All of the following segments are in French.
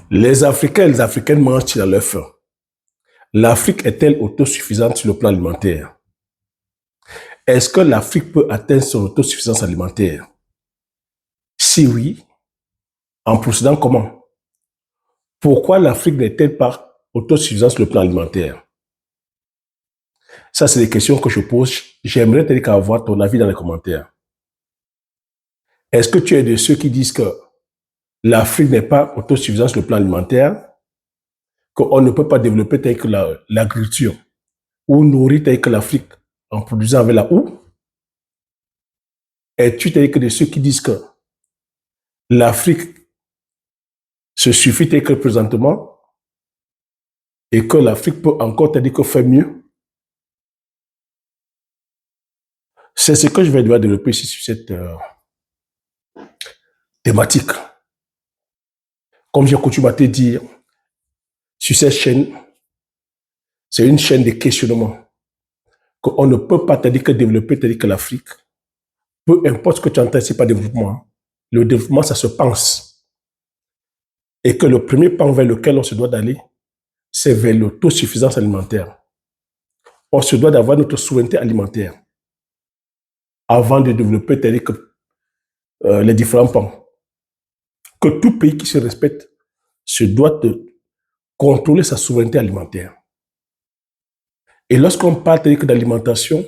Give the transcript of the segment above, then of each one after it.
Les Africains et les Africaines mangent à leur faim. L'Afrique est-elle autosuffisante sur le plan alimentaire? Est-ce que l'Afrique peut atteindre son autosuffisance alimentaire? Si oui, en procédant comment? Pourquoi l'Afrique n'est-elle pas autosuffisante sur le plan alimentaire? Ça, c'est des questions que je pose. J'aimerais avoir ton avis dans les commentaires. Est-ce que tu es de ceux qui disent que l'Afrique n'est pas autosuffisante sur le plan alimentaire, qu'on ne peut pas développer tel que l'agriculture ou nourrir tel que l'Afrique en produisant avec la houe? Es-tu tel que de ceux qui disent que l'Afrique se suffit tel que présentement et que l'Afrique peut encore te dire que faire mieux? C'est ce que je vais devoir développer ici sur cette thématique. Comme j'ai coutume à te dire, sur cette chaîne, c'est une chaîne de questionnement. Qu'on ne peut pas te dire que développer, te dire que l'Afrique, peu importe ce que tu entends, c'est pas développement. Le développement, ça se pense. Et que le premier pan vers lequel on se doit d'aller, c'est vers l'autosuffisance alimentaire. On se doit d'avoir notre souveraineté alimentaire avant de développer tel que les différents pans. Que tout pays qui se respecte se doit de contrôler sa souveraineté alimentaire. Et lorsqu'on parle d'alimentation,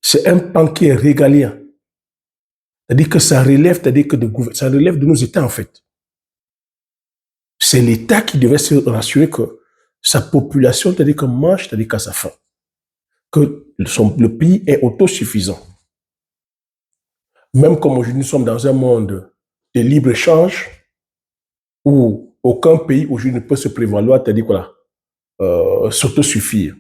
c'est un pan qui est régalien. C'est-à-dire que ça relève, ça relève de nos États en fait. C'est l'État qui devait se rassurer que sa population, c'est-à-dire que mange, c'est-à-dire qu'à sa faim. Que le pays est autosuffisant. Même comme aujourd'hui nous sommes dans un monde de libre-échange où aucun pays aujourd'hui ne peut se prévaloir, c'est-à-dire quoi, s'autosuffire.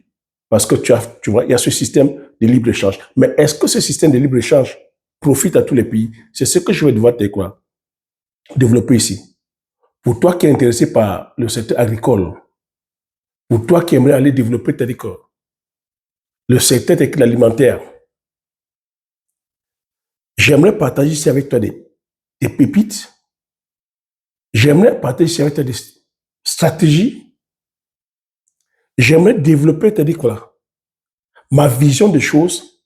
Parce que tu vois, il y a ce système de libre-échange. Mais est-ce que ce système de libre-échange profite à tous les pays? C'est ce que je vais devoir développer ici. Pour toi qui es intéressé par le secteur agricole, pour toi qui aimerais aller développer le secteur alimentaire, j'aimerais partager ici avec toi des pépites. J'aimerais partager ici avec toi des stratégies. J'aimerais développer, ma vision des choses,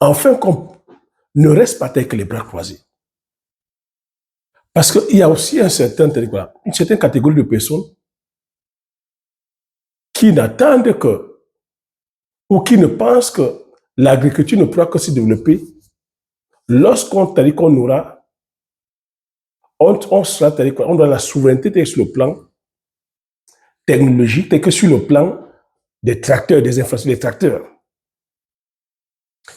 afin qu'on ne reste pas tel que les bras croisés. Parce qu'il y a aussi une certaine catégorie de personnes qui n'attendent que, ou qui ne pensent que l'agriculture ne pourra que se développer lorsqu'on qu'on aura, on sera, on aura la souveraineté sur le plan technologique, que sur le plan des tracteurs, des infrastructures des tracteurs.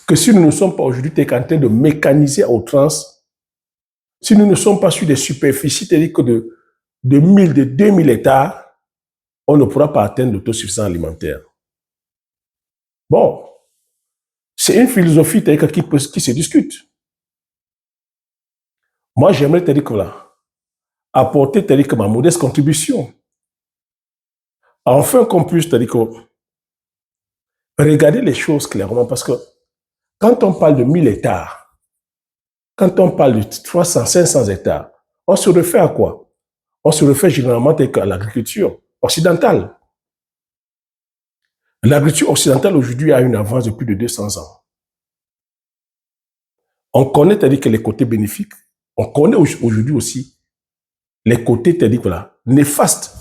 Que si nous ne sommes pas aujourd'hui en train de mécaniser à outrance, si nous ne sommes pas sur des superficies de 1000, de 2000 hectares, on ne pourra pas atteindre l'autosuffisance alimentaire. Bon, c'est une philosophie qui se discute. Moi, j'aimerais apporter ma modeste contribution. Enfin qu'on puisse regarder les choses clairement, parce que quand on parle de 1000 hectares, quand on parle de 300, 500 hectares, on se réfère à quoi? On se réfère généralement à l'agriculture occidentale. L'agriculture occidentale aujourd'hui a une avance de plus de 200 ans. On connaît que les côtés bénéfiques, on connaît aujourd'hui aussi les côtés néfastes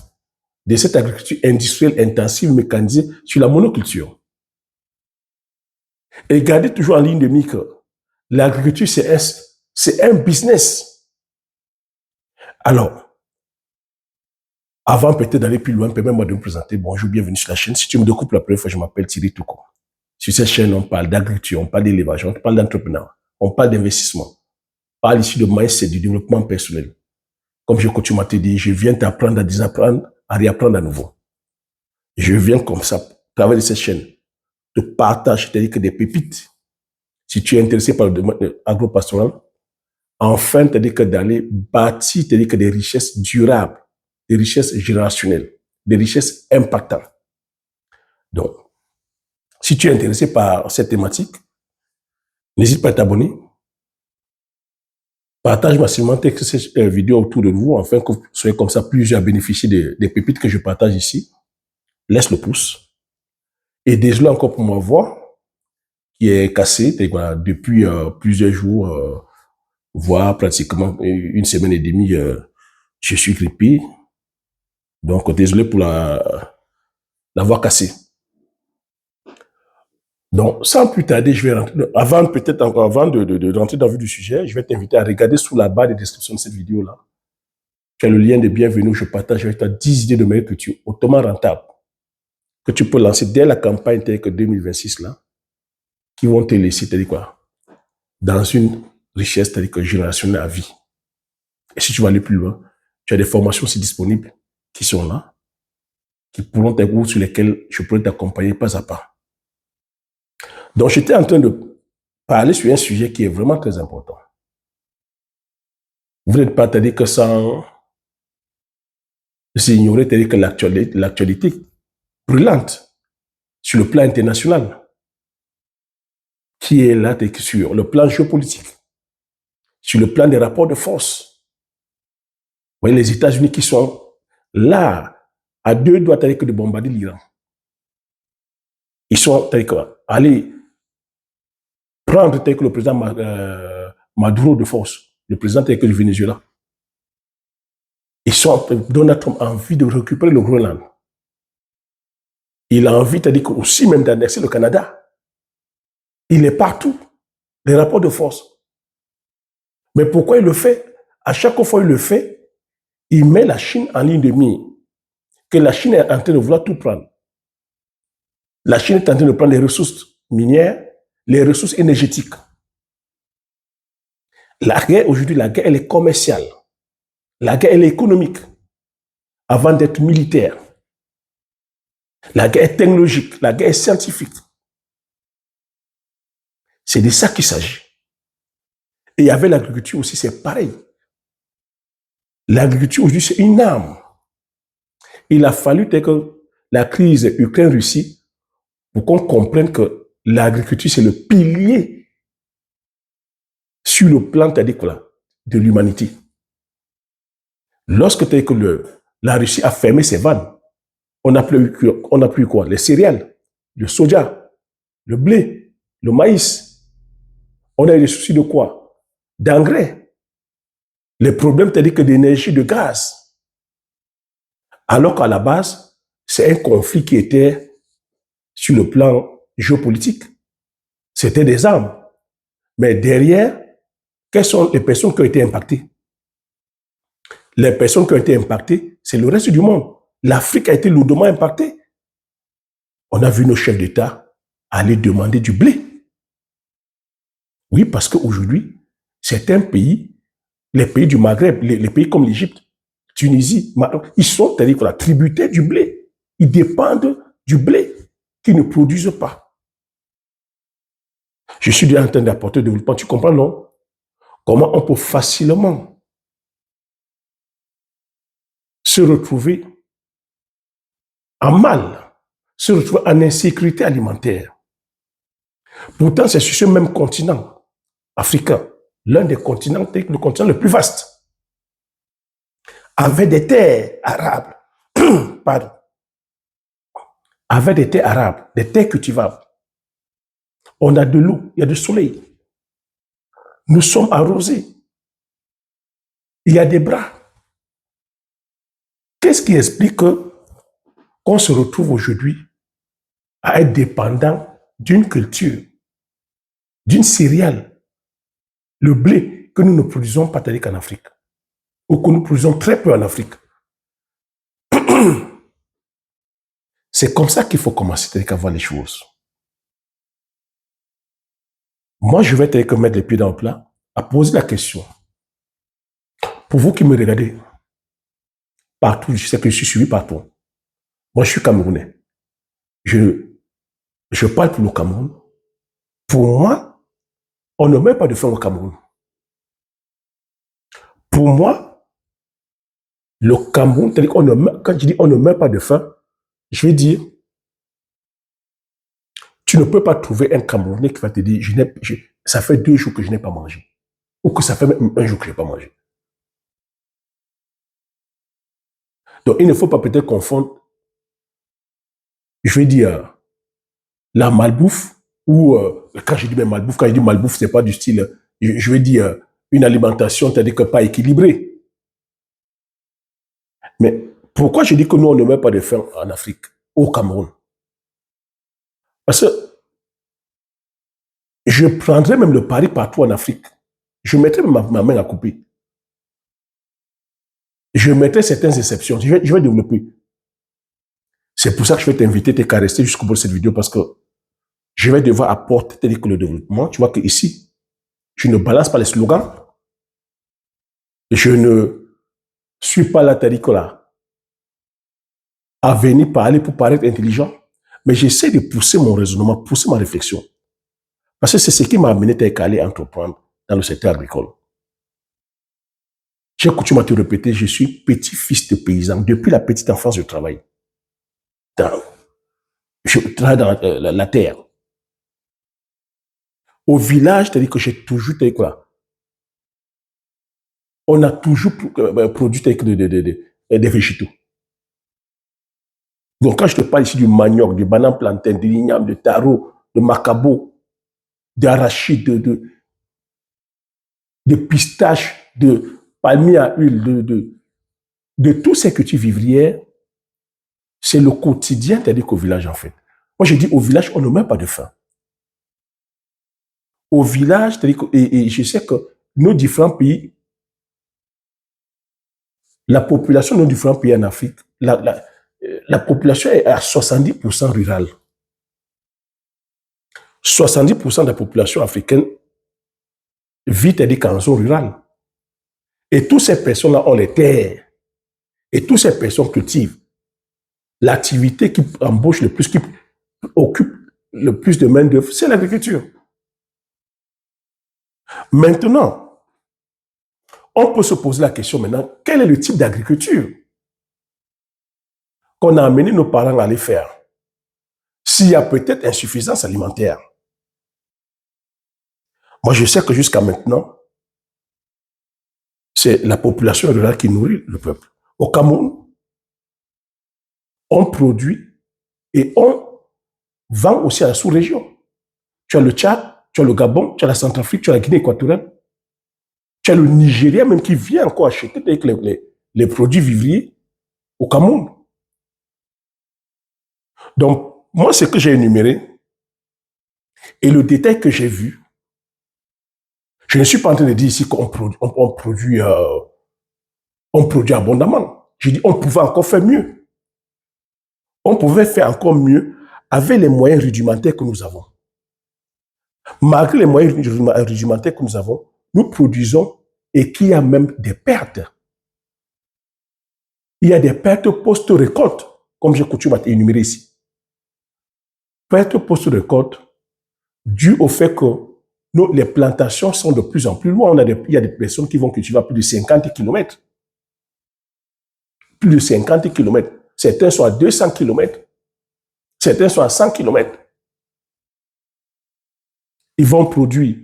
de cette agriculture industrielle intensive mécanisée sur la monoculture. Et gardez toujours en ligne de mire que l'agriculture, c'est un business. Alors, avant peut-être d'aller plus loin, permets-moi de me présenter. Bonjour, bienvenue sur la chaîne. Si tu me découpes la première fois, je m'appelle Thierry Touko. Sur cette chaîne, on parle d'agriculture, on parle d'élevage, on parle d'entrepreneuriat, on parle d'investissement. On parle ici de mindset, du développement personnel. Comme je coutume à te dire, je viens t'apprendre à désapprendre, à réapprendre à nouveau. Je viens comme ça, à travers cette chaîne, te partage, c'est-à-dire que des pépites. Si tu es intéressé par le domaine agro-pastoral, enfin, c'est-à-dire que d'aller bâtir, c'est-à-dire que des richesses durables, des richesses générationnelles, des richesses impactantes. Donc, si tu es intéressé par cette thématique, n'hésite pas à t'abonner, Partage massivement cette vidéo autour de vous, afin que vous soyez comme ça plusieurs à bénéficier des pépites que je partage ici. Laisse le pouce. Et désolé encore pour ma voix, qui est cassée voilà, depuis plusieurs jours, voire pratiquement une semaine et demie, je suis grippé. Donc, désolé pour la voix cassée. Donc, sans plus tarder, je vais rentrer, avant de rentrer dans le vif du sujet, je vais t'inviter à regarder sous la barre de description de cette vidéo-là. Tu as le lien de bienvenue où je partage avec toi 10 idées de meilleure culture hautement rentables que tu peux lancer dès la campagne telle que 2026 là, qui vont te laisser, c'est-à-dire quoi, dans une richesse, c'est-à-dire que générationnelle à vie. Et si tu vas aller plus loin, tu as des formations aussi disponibles qui sont là, qui pourront t'aider, sur lesquelles je pourrais t'accompagner pas à pas. Donc, j'étais en train de parler sur un sujet qui est vraiment très important. Vous n'êtes pas, c'est-à-dire que sans ignorer, c'est-à-dire que l'actualité brûlante sur le plan international, qui est là sur le plan géopolitique, sur le plan des rapports de force. Vous voyez, les États-Unis qui sont là, à deux doigts de bombarder l'Iran. Ils sont allés prendre le président Maduro de force, le président du Venezuela. Donald Trump a envie de récupérer le Groenland. Il a envie, aussi même d'annexer le Canada. Il est partout. Les rapports de force. Mais pourquoi il le fait? À chaque fois qu'il le fait, il met la Chine en ligne de mire. Que la Chine est en train de vouloir tout prendre. La Chine est en train de prendre les ressources minières, les ressources énergétiques. La guerre, aujourd'hui, la guerre, elle est commerciale. La guerre, elle est économique. Avant d'être militaire. La guerre est technologique. La guerre est scientifique. C'est de ça qu'il s'agit. Et avec l'agriculture aussi, c'est pareil. L'agriculture aujourd'hui, c'est une arme. Il a fallu que la crise Ukraine-Russie pour qu'on comprenne que l'agriculture, c'est le pilier sur le plan de l'humanité. Lorsque la Russie a fermé ses vannes, on n'a plus quoi? Les céréales, le soja, le blé, le maïs. On a eu des soucis de quoi? D'engrais. Les problèmes d'énergie, de gaz. Alors qu'à la base, c'est un conflit qui était sur le plan géopolitique. C'était des armes. Mais derrière, quelles sont les personnes qui ont été impactées? Les personnes qui ont été impactées, c'est le reste du monde. L'Afrique a été lourdement impactée. On a vu nos chefs d'État aller demander du blé. Oui, parce qu'aujourd'hui, certains pays, les pays du Maghreb, les pays comme l'Égypte, Tunisie, ils sont tributaires du blé. Ils dépendent du blé qu'ils ne produisent pas. Je suis déjà en train d'apporter de développement. Tu comprends, non? Comment on peut facilement se retrouver en mal, se retrouver en insécurité alimentaire. Pourtant, c'est sur ce même continent africain, l'un des continents, le continent le plus vaste, avec des terres arables, pardon, avec des terres arables, des terres cultivables. On a de l'eau, il y a du soleil. Nous sommes arrosés. Il y a des bras. Qu'est-ce qui explique qu'on se retrouve aujourd'hui à être dépendant d'une culture, d'une céréale, le blé que nous ne produisons pas en Afrique, ou que nous produisons très peu en Afrique? C'est comme ça qu'il faut commencer à voir les choses. Moi, je vais mettre les pieds dans le plat, à poser la question. Pour vous qui me regardez, partout, je sais que je suis suivi partout. Moi, je suis Camerounais. Je parle pour le Cameroun. Pour moi, on ne meurt pas de faim au Cameroun. Pour moi, le Cameroun, c'est-à-dire quand je dis on ne meurt pas de faim, je vais dire, tu ne peux pas trouver un Camerounais qui va te dire, ça fait 2 jours que je n'ai pas mangé. ou que ça fait même un jour que je n'ai pas mangé. Donc, il ne faut pas peut-être confondre, je vais dire, la malbouffe, ou quand je dis malbouffe, quand je dis malbouffe, ce n'est pas du style, je vais dire, une alimentation, c'est-à-dire que pas équilibrée. Mais pourquoi je dis que nous, on ne met pas de faim en Afrique, au Cameroun? Parce que je prendrais même le pari partout en Afrique. Je mettrais ma main à couper. Je mettrais certaines exceptions. Je vais développer. C'est pour ça que je vais t'inviter, t'es qu'à rester jusqu'au bout de cette vidéo parce que je vais devoir apporter tel que le développement. Tu vois que ici, je ne balance pas les slogans. Je ne suis pas là, t'as dit que là, à venir parler pour paraître intelligent. Mais j'essaie de pousser mon raisonnement, pousser ma réflexion. Parce que c'est ce qui m'a amené à aller entreprendre dans le secteur agricole. J'ai coutume à te répéter, je suis petit-fils de paysan. Depuis la petite enfance, je travaille. Je travaille dans la terre. Au village, c'est-à-dire que j'ai toujours, quoi, on a toujours produit des végétaux. Donc, quand je te parle ici du manioc, du banane plantain, de l'igname, de taro, de macabo, d'arachide, de pistache, de palmier à huile, de tous ces cultures vivrières, c'est le quotidien, c'est-à-dire qu'au village, en fait. Moi, je dis au village, on ne meurt pas de faim. Au village, c'est-à-dire que, et je sais que nos différents pays, la population de nos différents pays en Afrique, la population est à 70% rurale. 70% de la population africaine vit en zone rurale. Et toutes ces personnes-là ont les terres. Et toutes ces personnes cultivent. L'activité qui embauche le plus, qui occupe le plus de main-d'œuvre, c'est l'agriculture. Maintenant, on peut se poser la question maintenant, quel est le type d'agriculture qu'on a amené nos parents à aller faire? S'il y a peut-être insuffisance alimentaire. Moi, je sais que jusqu'à maintenant, c'est la population rurale qui nourrit le peuple. Au Cameroun, on produit et on vend aussi à la sous-région. Tu as le Tchad, tu as le Gabon, tu as la Centrafrique, tu as la Guinée équatoriale, tu as le Nigeria même qui vient encore acheter avec les produits vivriers au Cameroun. Donc, moi, ce que j'ai énuméré et le détail que j'ai vu, je ne suis pas en train de dire ici qu'on produit abondamment. Je dis on pouvait encore faire mieux. On pouvait faire encore mieux avec les moyens rudimentaires que nous avons. Malgré les moyens rudimentaires que nous avons, nous produisons et qu'il y a même des pertes. Il y a des pertes post-récolte, comme j'ai coutume à énumérer ici. Pertes post-récolte dues au fait que les plantations sont de plus en plus loin. Il y a des personnes qui vont cultiver à plus de 50 km. Plus de 50 km. Certains sont à 200 km. Certains sont à 100 km. Ils vont produire.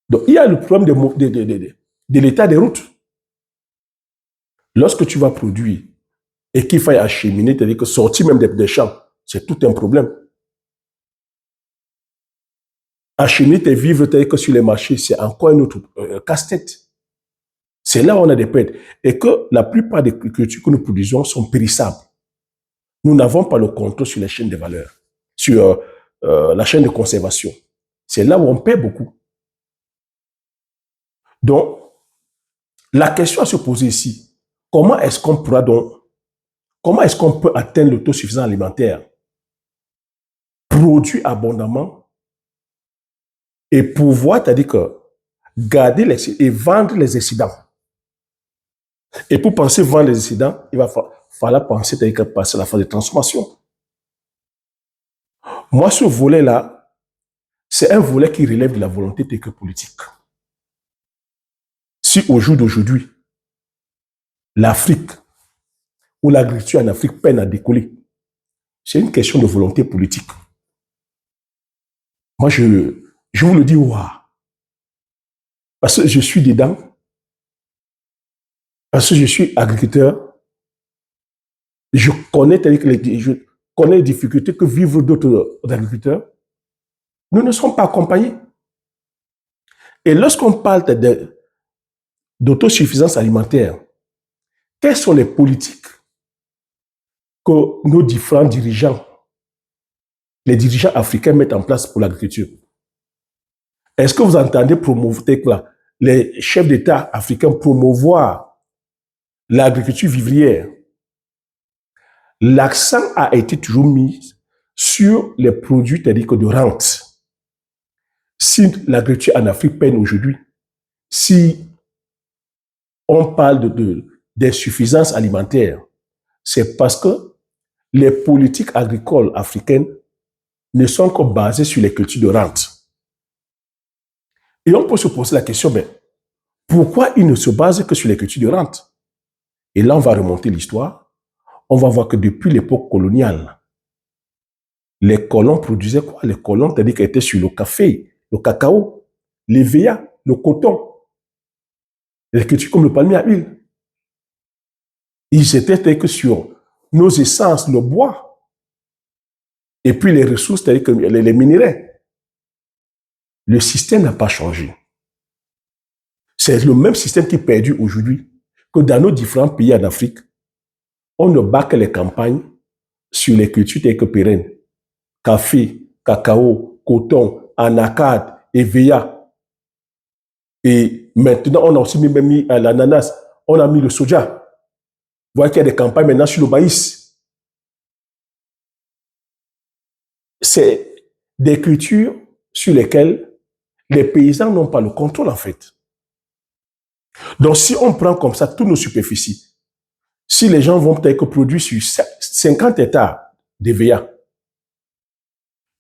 Donc, il y a le problème de l'état des routes. Lorsque tu vas produire et qu'il faille acheminer, c'est-à-dire que sortir même des champs, c'est tout un problème. Acheminer tes vivres, c'est-à-dire que sur les marchés, c'est encore un autre casse-tête. C'est là où on a des pertes. Et que la plupart des cultures que nous produisons sont périssables. Nous n'avons pas le contrôle sur les chaînes de valeur, sur la chaîne de conservation. C'est là où on perd beaucoup. Donc, la question à se poser ici, comment est-ce qu'on peut atteindre l'autosuffisance alimentaire, produire abondamment et pouvoir, c'est-à-dire que garder et vendre les excédents. Et pour penser vendre les excédents, il va falloir penser, c'est-à-dire que passer à la phase de transformation. Moi, ce volet-là, c'est un volet qui relève de la volonté technopolitique. Si au jour d'aujourd'hui, l'Afrique ou l'agriculture en Afrique peine à décoller, c'est une question de volonté politique. Moi, je vous le dis, waouh. parce que je suis dedans, parce que je suis agriculteur, je connais les difficultés que vivent d'autres agriculteurs. Nous ne serons pas accompagnés. Et lorsqu'on parle d'autosuffisance alimentaire, quelles sont les politiques que nos différents dirigeants, les dirigeants africains mettent en place pour l'agriculture? Est-ce que vous entendez promouvoir, les chefs d'État africains promouvoir l'agriculture vivrière? L'accent a été toujours mis sur les produits tels que de rente. Si l'agriculture en Afrique peine aujourd'hui, si on parle d'insuffisance alimentaire, c'est parce que les politiques agricoles africaines ne sont que basées sur les cultures de rente. Et on peut se poser la question, mais pourquoi ils ne se basent que sur les cultures de rente? Et là, on va remonter l'histoire. On va voir que depuis l'époque coloniale, les colons produisaient quoi? Les colons, c'est-à-dire qu'ils étaient sur le café, le cacao, l'EVA, le coton, les cultures comme le palmier à huile. Ils étaient que sur nos essences, le bois, et puis les ressources, c'est-à-dire que les minéraux. Le système n'a pas changé. C'est le même système qui est perdu aujourd'hui, que dans nos différents pays en Afrique, on ne bat que les campagnes sur les cultures telles que pérennes. Café, cacao, coton, anacarde, EVA. Et maintenant, on a aussi mis l'ananas, on a mis le soja. Vous voyez qu'il y a des campagnes maintenant sur le maïs. C'est des cultures sur lesquelles les paysans n'ont pas le contrôle, en fait. Donc, si on prend comme ça toutes nos superficies, si les gens vont peut-être produire sur 50 hectares d'EVA,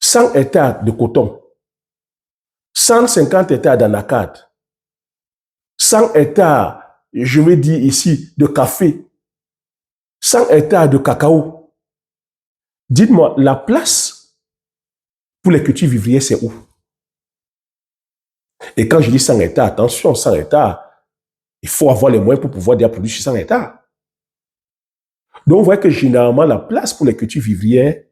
100 hectares de coton, 150 hectares d'anacarde, 100 hectares, je vais dire ici, de café, 100 hectares de cacao. Dites-moi, la place pour les cultures vivrières, c'est où? Et quand je dis 100 hectares, attention, 100 hectares, il faut avoir les moyens pour pouvoir déjà produire sur 100 hectares. Donc, on voit que généralement, la place pour les cultures vivrières,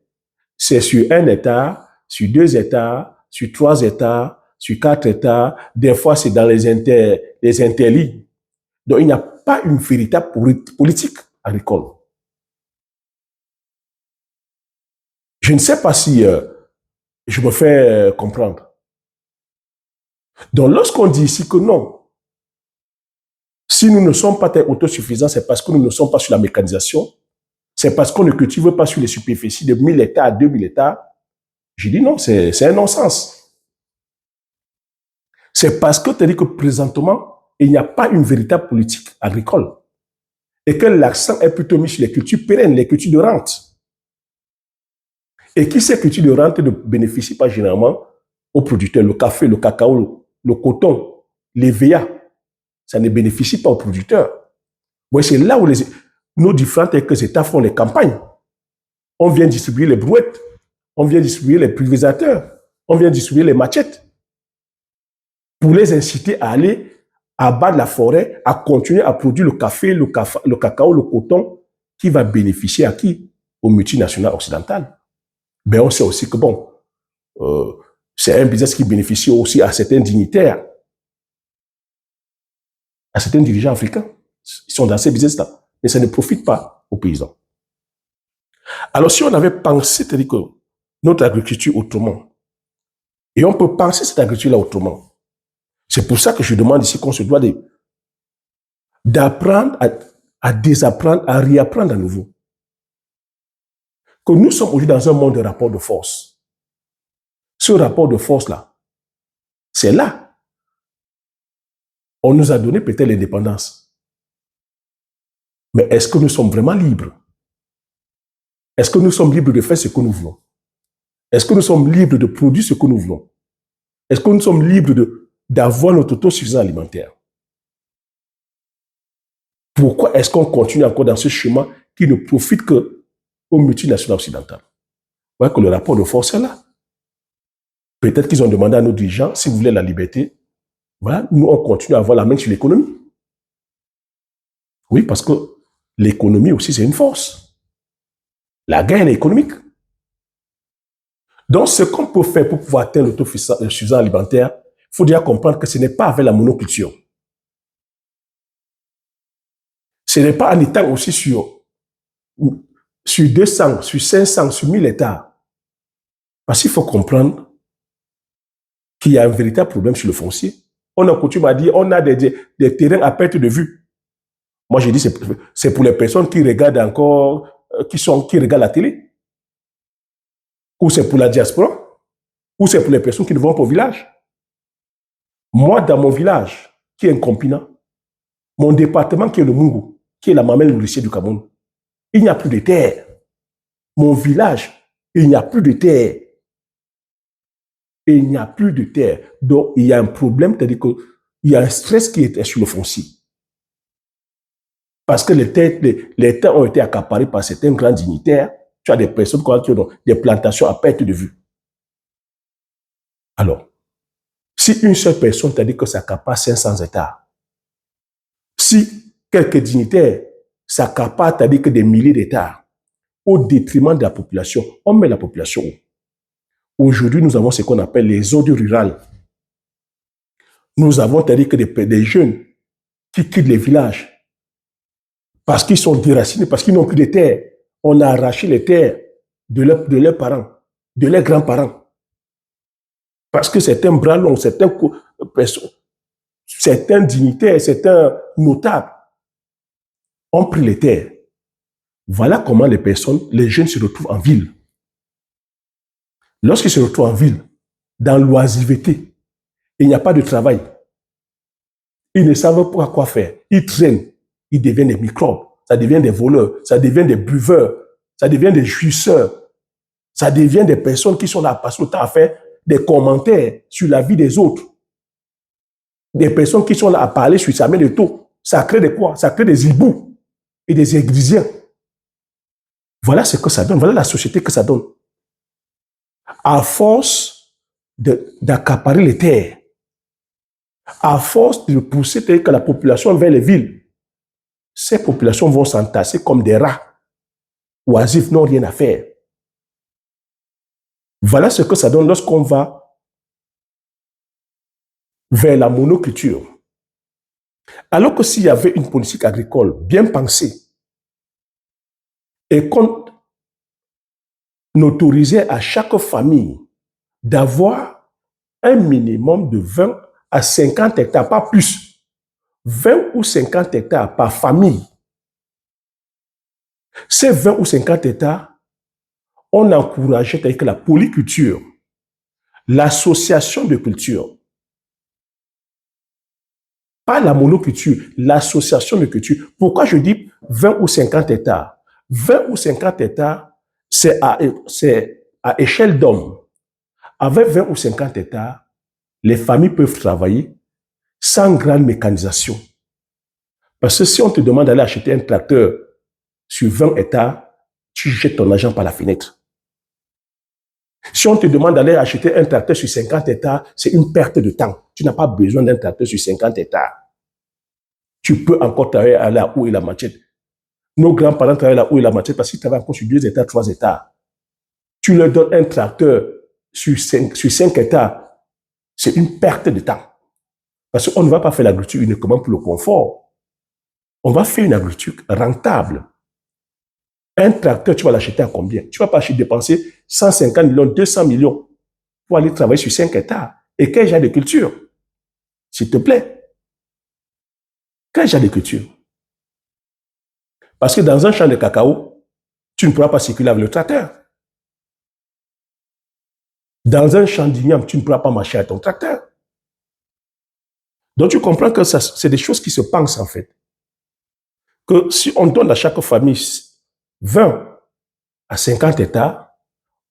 c'est sur 1 hectare, sur 2 hectares, sur 3 hectares, sur 4 hectares. Des fois, c'est dans les interlignes. Donc, il n'y a pas une véritable politique agricole. Je ne sais pas si je me fais comprendre. Donc, lorsqu'on dit ici que non, si nous ne sommes pas autosuffisants, c'est parce que nous ne sommes pas sur la mécanisation, c'est parce qu'on ne cultive pas sur les superficies de 1000 hectares à 2000 hectares. Je dis non, c'est un non-sens. C'est parce que tu dis que présentement, il n'y a pas une véritable politique agricole et que l'accent est plutôt mis sur les cultures pérennes, les cultures de rente. Et qui ces cultures de rente ne bénéficient pas généralement aux producteurs? Le café, le cacao, le coton, les VA, ça ne bénéficie pas aux producteurs. Ouais, c'est là où nos différents États font les campagnes. On vient distribuer les brouettes, on vient distribuer les pulvérisateurs, on vient distribuer les machettes pour les inciter à aller abattre la forêt, à continuer à produire le café, le cacao, le coton, qui va bénéficier à qui? Aux multinationales occidentales. Mais on sait aussi que bon, c'est un business qui bénéficie aussi à certains dignitaires, à certains dirigeants africains. Ils sont dans ces business-là, mais ça ne profite pas aux paysans. Alors si on avait pensé, c'est-à-dire que notre agriculture autrement, et on peut penser cette agriculture-là autrement, c'est pour ça que je demande ici qu'on se doit d'apprendre à désapprendre, à réapprendre à nouveau. Que nous sommes aujourd'hui dans un monde de rapport de force. Ce rapport de force-là, c'est là. On nous a donné peut-être l'indépendance. Mais est-ce que nous sommes vraiment libres? Est-ce que nous sommes libres de faire ce que nous voulons? Est-ce que nous sommes libres de produire ce que nous voulons? Est-ce que nous sommes libres d'avoir notre autosuffisance alimentaire? Pourquoi est-ce qu'on continue encore dans ce chemin qui ne profite qu'aux multinationales occidentales? Vous voyez que le rapport de force est là. Peut-être qu'ils ont demandé à nos dirigeants, si vous voulez la liberté, Voilà, nous, on continue à avoir la main sur l'économie. Oui, parce que l'économie aussi, c'est une force. La guerre est économique. Donc, ce qu'on peut faire pour pouvoir atteindre l'autosuffisance alimentaire, il faut déjà comprendre que ce n'est pas avec la monoculture. Ce n'est pas en étant aussi sur 200, sur 500, sur 1000 hectares. Parce qu'il faut comprendre qu'il y a un véritable problème sur le foncier. On a coutume à dire on a des terrains à perte de vue. Moi, j'ai dit c'est pour les personnes qui regardent encore, qui regardent la télé. Ou c'est pour la diaspora, ou c'est pour les personnes qui ne vont pas au village. Moi, dans mon village, qui est un Compina, mon département qui est le Mungu, qui est la mamelle nourricière du Cameroun, il n'y a plus de terre. Mon village, il n'y a plus de terre. Et il n'y a plus de terre. Donc, il y a un problème, c'est-à-dire qu'il y a un stress qui est sur le foncier. Parce que les terres ont été accaparées par certains grands dignitaires. Tu as des personnes qui ont des plantations à perte de vue. Alors, si une seule personne t'a dit que ça accapare 500 hectares, si quelques dignitaires s'accaparent, t'a dit que des milliers d'hectares, au détriment de la population, on met la population où? Aujourd'hui, nous avons ce qu'on appelle les zones rurales. Nous avons, c'est-à-dire que des jeunes qui quittent les villages parce qu'ils sont déracinés, parce qu'ils n'ont plus de terres. On a arraché les terres de leurs parents, de leurs grands-parents. Parce que certains bras longs, certains dignitaires, certains notables ont pris les terres. Voilà comment les jeunes se retrouvent en ville. Lorsqu'ils se retrouvent en ville, dans l'oisiveté, il n'y a pas de travail. Ils ne savent pas quoi faire. Ils traînent. Ils deviennent des microbes. Ça devient des voleurs. Ça devient des buveurs. Ça devient des jouisseurs. Ça devient des personnes qui sont là à passer le temps à faire des commentaires sur la vie des autres. Des personnes qui sont là à parler sur sa main de taux. Ça crée de quoi? Ça crée des hiboux et des églisiens. Voilà ce que ça donne. Voilà la société que ça donne. À force d'accaparer les terres, à force de pousser que la population vers les villes, ces populations vont s'entasser comme des rats oisifs, n'ont rien à faire. Voilà ce que ça donne lorsqu'on va vers la monoculture. Alors que s'il y avait une politique agricole bien pensée et qu'on autorisait à chaque famille d'avoir un minimum de 20 à 50 hectares, pas plus, 20 ou 50 hectares par famille. Ces 20 ou 50 hectares, on encourageait avec la polyculture, l'association de culture, pas la monoculture, l'association de culture. Pourquoi je dis 20 ou 50 hectares? 20 ou 50 hectares, c'est à échelle d'homme. Avec 20 ou 50 hectares, les familles peuvent travailler sans grande mécanisation. Parce que si on te demande d'aller acheter un tracteur sur 20 hectares, tu jettes ton argent par la fenêtre. Si on te demande d'aller acheter un tracteur sur 50 hectares, c'est une perte de temps. Tu n'as pas besoin d'un tracteur sur 50 hectares. Tu peux encore travailler à la houe et la machette. Nos grands-parents travaillaient à la houe et la machette parce qu'ils travaillent encore sur 2 hectares, 3 hectares. Tu leur donnes un tracteur sur 5 hectares, c'est une perte de temps. Parce qu'on ne va pas faire l'agriculture uniquement pour le confort. On va faire une agriculture rentable. Un tracteur, tu vas l'acheter à combien? Tu ne vas pas dépenser 150 millions, 200 millions pour aller travailler sur 5 hectares. Et quel genre de culture? S'il te plaît. Quel genre de culture? Parce que dans un champ de cacao, tu ne pourras pas circuler avec le tracteur. Dans un champ d'igname, tu ne pourras pas marcher avec ton tracteur. Donc tu comprends que c'est des choses qui se pensent en fait. Que si on donne à chaque famille 20 à 50 hectares,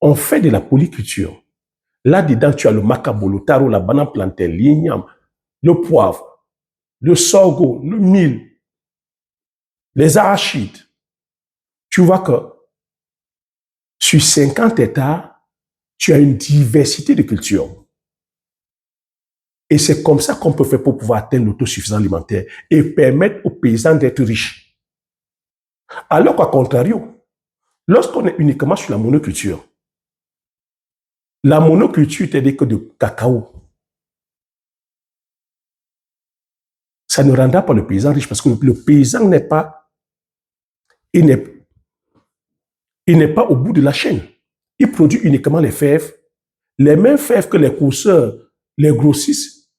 on fait de la polyculture. Là-dedans, tu as le macabo, le taro, la banane plantain, l'igname, le poivre, le sorgho, le mil, les arachides. Tu vois que sur 50 hectares, tu as une diversité de cultures. Et c'est comme ça qu'on peut faire pour pouvoir atteindre l'autosuffisance alimentaire et permettre aux paysans d'être riches. Alors qu'à contrario, lorsqu'on est uniquement sur la monoculture, c'est-à-dire que de cacao, ça ne rendra pas le paysan riche parce que le paysan n'est pas, il n'est pas au bout de la chaîne. Il produit uniquement les fèves, les mêmes fèves que les courseurs, les grossistes,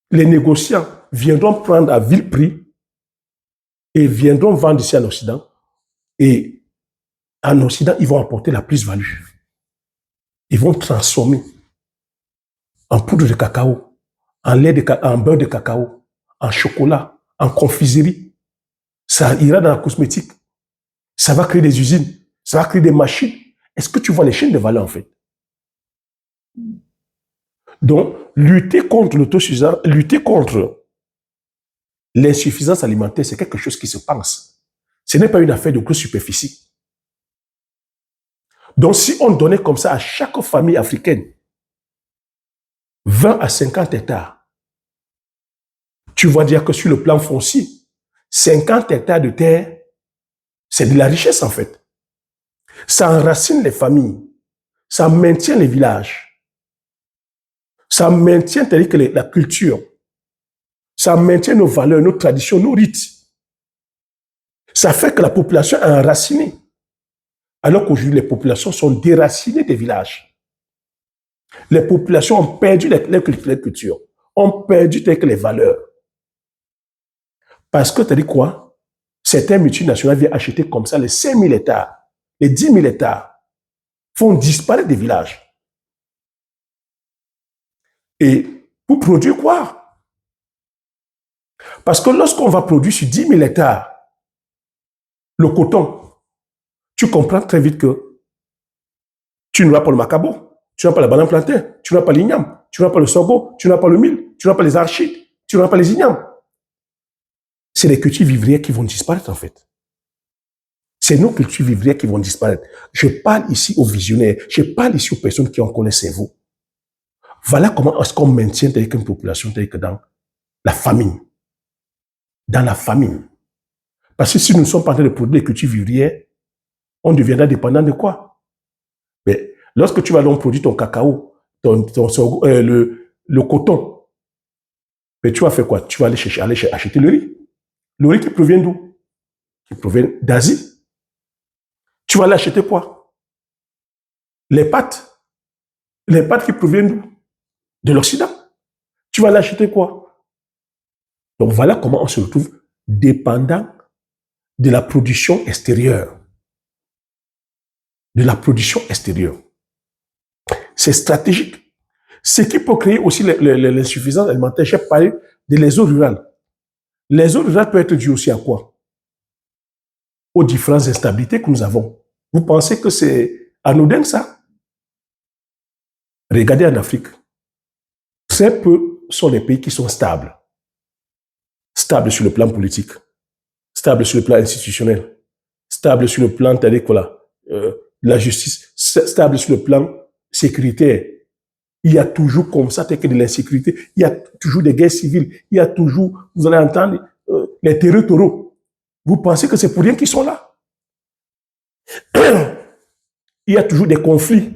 les négociants viendront prendre à vil prix et viendront vendre ici en Occident. Et en Occident, ils vont apporter la plus-value. Ils vont transformer en poudre de cacao, en lait de cacao, en beurre de cacao, en chocolat, en confiserie. Ça ira dans la cosmétique. Ça va créer des usines. Ça va créer des machines. Est-ce que tu vois les chaînes de valeur en fait? Donc, lutter contre l'autosuffisance, lutter contre l'insuffisance alimentaire, c'est quelque chose qui se pense. Ce n'est pas une affaire de grosse superficie. Donc, si on donnait comme ça à chaque famille africaine 20 à 50 hectares, tu vas dire que sur le plan foncier, 50 hectares de terre, c'est de la richesse en fait. Ça enracine les familles, ça maintient les villages, ça maintient la culture, ça maintient nos valeurs, nos traditions, nos rites. Ça fait que la population est enracinée. Alors qu'aujourd'hui, les populations sont déracinées des villages. Les populations ont perdu les cultures, ont perdu les valeurs. Parce que, tu as dit quoi? Certains multinationales viennent acheter comme ça les 5 000 hectares, les 10 000 hectares, font disparaître des villages. Et pour produire quoi? Parce que lorsqu'on va produire sur 10 000 hectares, le coton, tu comprends très vite que tu n'auras pas le macabo, tu n'auras pas la banane plantain, tu n'auras pas l'igname, tu n'auras pas le sorgho, tu n'auras pas le mil, tu n'auras pas les arachides, tu n'auras pas les ignames. C'est les cultures vivrières qui vont disparaître en fait. C'est nos cultures vivrières qui vont disparaître. Je parle ici aux visionnaires, je parle ici aux personnes qui ont encore le cerveau. Voilà comment est-ce qu'on maintient une population telle que dans la famine. Dans la famine. Parce que si nous ne sommes pas en train de produire des cultures vivrières, on deviendra dépendant de quoi? Mais lorsque tu vas donc produire ton cacao, le coton, mais tu vas faire quoi? Tu vas aller acheter le riz. Le riz qui provient d'où? Qui provient d'Asie. Tu vas aller acheter quoi? Les pâtes. Les pâtes qui proviennent d'où? De l'Occident. Tu vas aller acheter quoi? Donc voilà comment on se retrouve dépendant de la production extérieure. De la production extérieure. C'est stratégique. Ce qui peut créer aussi l'insuffisance alimentaire, j'ai parlé de les eaux rurales. Les eaux rurales peuvent être dues aussi à quoi? Aux différentes instabilités que nous avons. Vous pensez que c'est anodin ça? Regardez en Afrique. Très peu sont les pays qui sont stables. Stables sur le plan politique, stables sur le plan institutionnel, stables sur le plan la justice, stables sur le plan sécuritaire. Il y a toujours comme ça que de l'insécurité, il y a toujours des guerres civiles, il y a toujours, vous allez entendre, les territoriaux. Vous pensez que c'est pour rien qu'ils sont là? Il y a toujours des conflits.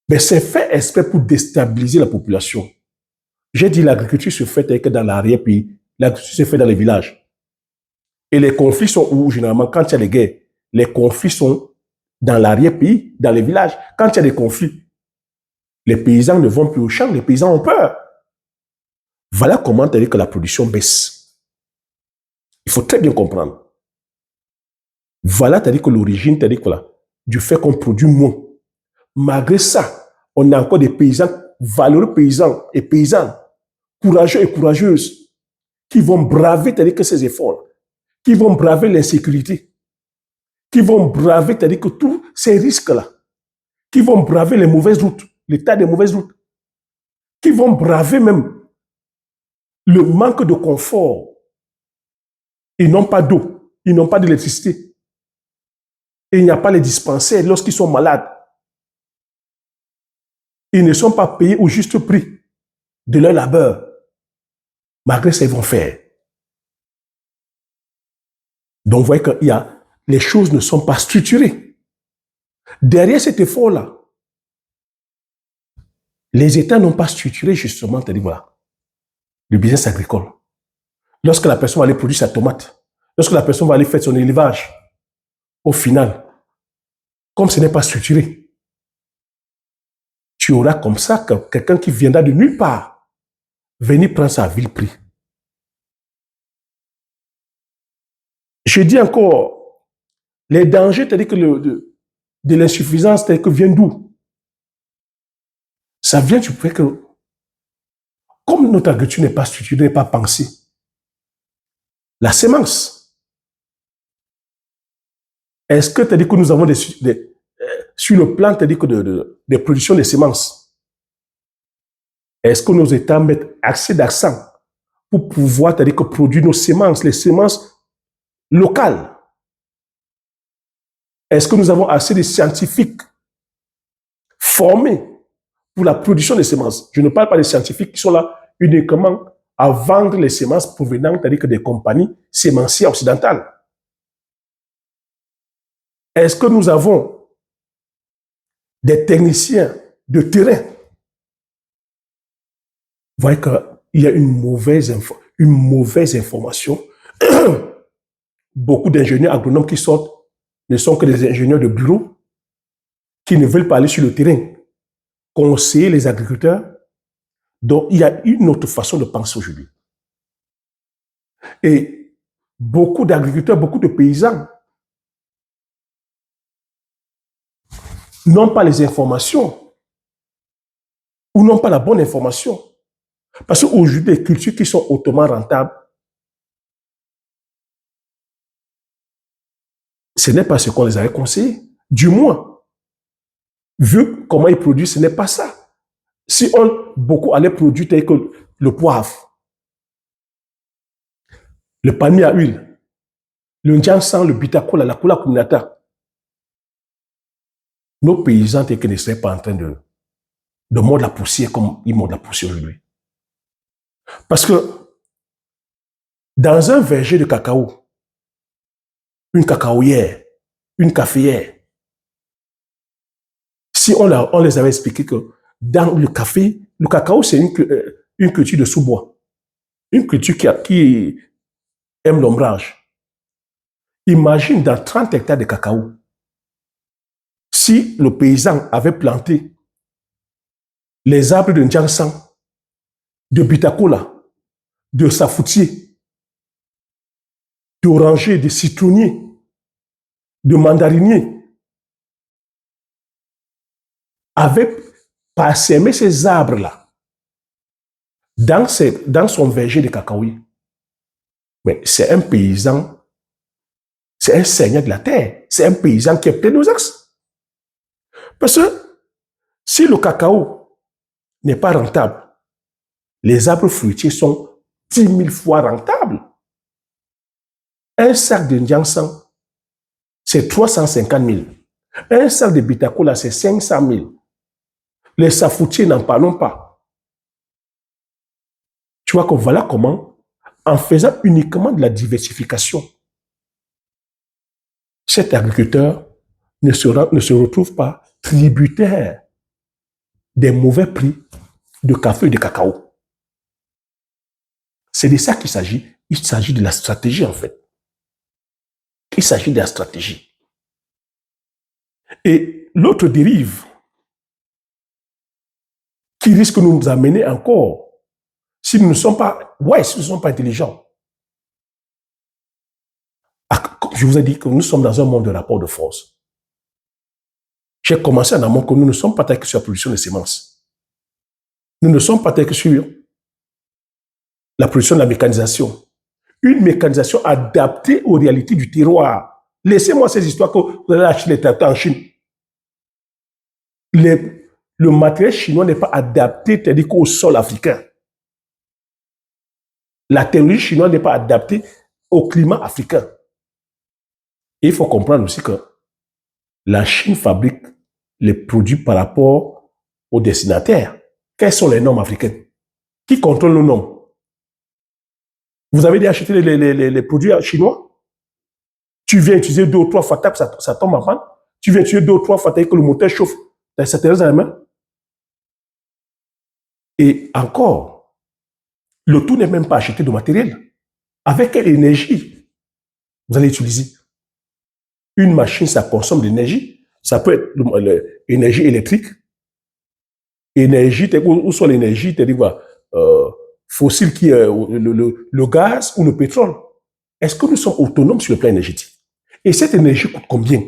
Mais c'est fait exprès pour déstabiliser la population. J'ai dit l'agriculture se fait dans l'arrière-pays, l'agriculture se fait dans les villages. Et les conflits sont où, généralement, quand il y a des guerres, les conflits sont dans l'arrière-pays, dans les villages. Quand il y a des conflits, les paysans ne vont plus au champ, les paysans ont peur. Voilà comment tu as dit que la production baisse. Il faut très bien comprendre. Voilà, tu as dit que l'origine, tu as dit que du fait qu'on produit moins. Malgré ça, on a encore des paysans, valeureux paysans et paysannes, courageux et courageuses, qui vont braver, tu as dit que ces efforts, qui vont braver l'insécurité, qui vont braver, c'est-à-dire que tous ces risques-là, qui vont braver les mauvaises routes, l'état des mauvaises routes, qui vont braver même le manque de confort. Ils n'ont pas d'eau, ils n'ont pas d'électricité. Et il n'y a pas les dispensaires lorsqu'ils sont malades. Ils ne sont pas payés au juste prix. de leur labeur. Malgré ça, ils vont faire. Donc, vous voyez que les choses ne sont pas structurées. Derrière cet effort-là, les États n'ont pas structuré justement, voilà, le business agricole. Lorsque la personne va aller produire sa tomate, lorsque la personne va aller faire son élevage, au final, comme ce n'est pas structuré, tu auras comme ça quelqu'un qui viendra de nulle part venir prendre sa vil prix. Je dis encore, les dangers, c'est-à-dire que de l'insuffisance, c'est-à-dire que vient d'où? Ça vient du fait que, comme notre agriculture n'est pas structurée, n'est pas pensée, la sémence, est-ce que tu as dit que nous avons sur le plan, tu as dit que de production de semences, est-ce que nos États mettent assez d'accent pour pouvoir, tu as dit que produire nos semences, les semences locales? Est-ce que nous avons assez de scientifiques formés pour la production des semences? Je ne parle pas des scientifiques qui sont là uniquement à vendre les semences provenant, c'est-à-dire que des compagnies sémencières occidentales. Est-ce que nous avons des techniciens de terrain? Vous voyez qu'il y a une mauvaise information. Beaucoup d'ingénieurs agronomes qui sortent ne sont que des ingénieurs de bureau qui ne veulent pas aller sur le terrain, conseiller les agriculteurs. Donc, il y a une autre façon de penser aujourd'hui. Et beaucoup d'agriculteurs, beaucoup de paysans n'ont pas les informations ou n'ont pas la bonne information. Parce qu'aujourd'hui, les cultures qui sont hautement rentables, ce n'est pas ce qu'on les avait conseillé. Du moins, vu comment ils produisent, ce n'est pas ça. Si beaucoup allaient produire tel que le poivre, le palmier à huile, le njansan, le bitakola, la kula kuminata, nos paysans ne seraient pas en train de mordre la poussière comme ils mordent la poussière aujourd'hui. Parce que dans un verger de cacao, une cacaoyère, une caféière, si on les avait expliqué que dans le café, le cacao, c'est une culture de sous-bois, une culture qui aime l'ombrage. Imagine dans 30 hectares de cacao, si le paysan avait planté les arbres de Njansan, de Bitakola, de Safoutier, d'oranger, de citronnier, de mandarinier, avait parsemé ces arbres-là dans son verger de cacao. Mais c'est un paysan, c'est un seigneur de la terre, c'est un paysan qui est plein aux axes. Parce que si le cacao n'est pas rentable, les arbres fruitiers sont 10 000 fois rentables. Un sac de Njansan, c'est 350 000. Un sac de Bitakola, c'est 500 000. Les safoutiers, n'en parlons pas. Tu vois que voilà comment, en faisant uniquement de la diversification, cet agriculteur ne se retrouve pas tributaire des mauvais prix de café et de cacao. C'est de ça qu'il s'agit. Il s'agit de la stratégie, en fait. Il s'agit de la stratégie. Et l'autre dérive qui risque de nous amener encore, si nous ne sommes pas, si nous ne sommes pas intelligents. Je vous ai dit que nous sommes dans un monde de rapport de force. J'ai commencé en amont que nous ne sommes pas que sur la production de semences. Nous ne sommes pas que sur la production de la mécanisation. Une mécanisation adaptée aux réalités du terroir. Laissez-moi ces histoires que vous allez acheter les tracteurs en Chine. Le matériel chinois n'est pas adapté, c'est-à-dire au sol africain. La technologie chinoise n'est pas adaptée au climat africain. Et il faut comprendre aussi que la Chine fabrique les produits par rapport aux destinataires. Quelles sont les normes africaines? Qui contrôle nos normes? Vous avez déjà acheté les produits chinois? Tu viens utiliser 2 ou 3 fois, ça tombe en panne. Tu viens utiliser 2 ou 3 fois, que le moteur chauffe. Ça te reste dans la main. Et encore, le tout n'est même pas acheter de matériel. Avec quelle énergie vous allez utiliser? Une machine, ça consomme de l'énergie. Ça peut être l'énergie électrique, énergie, où soit l'énergie, fossile, qui est le gaz ou le pétrole. Est-ce que nous sommes autonomes sur le plan énergétique? Et cette énergie coûte combien?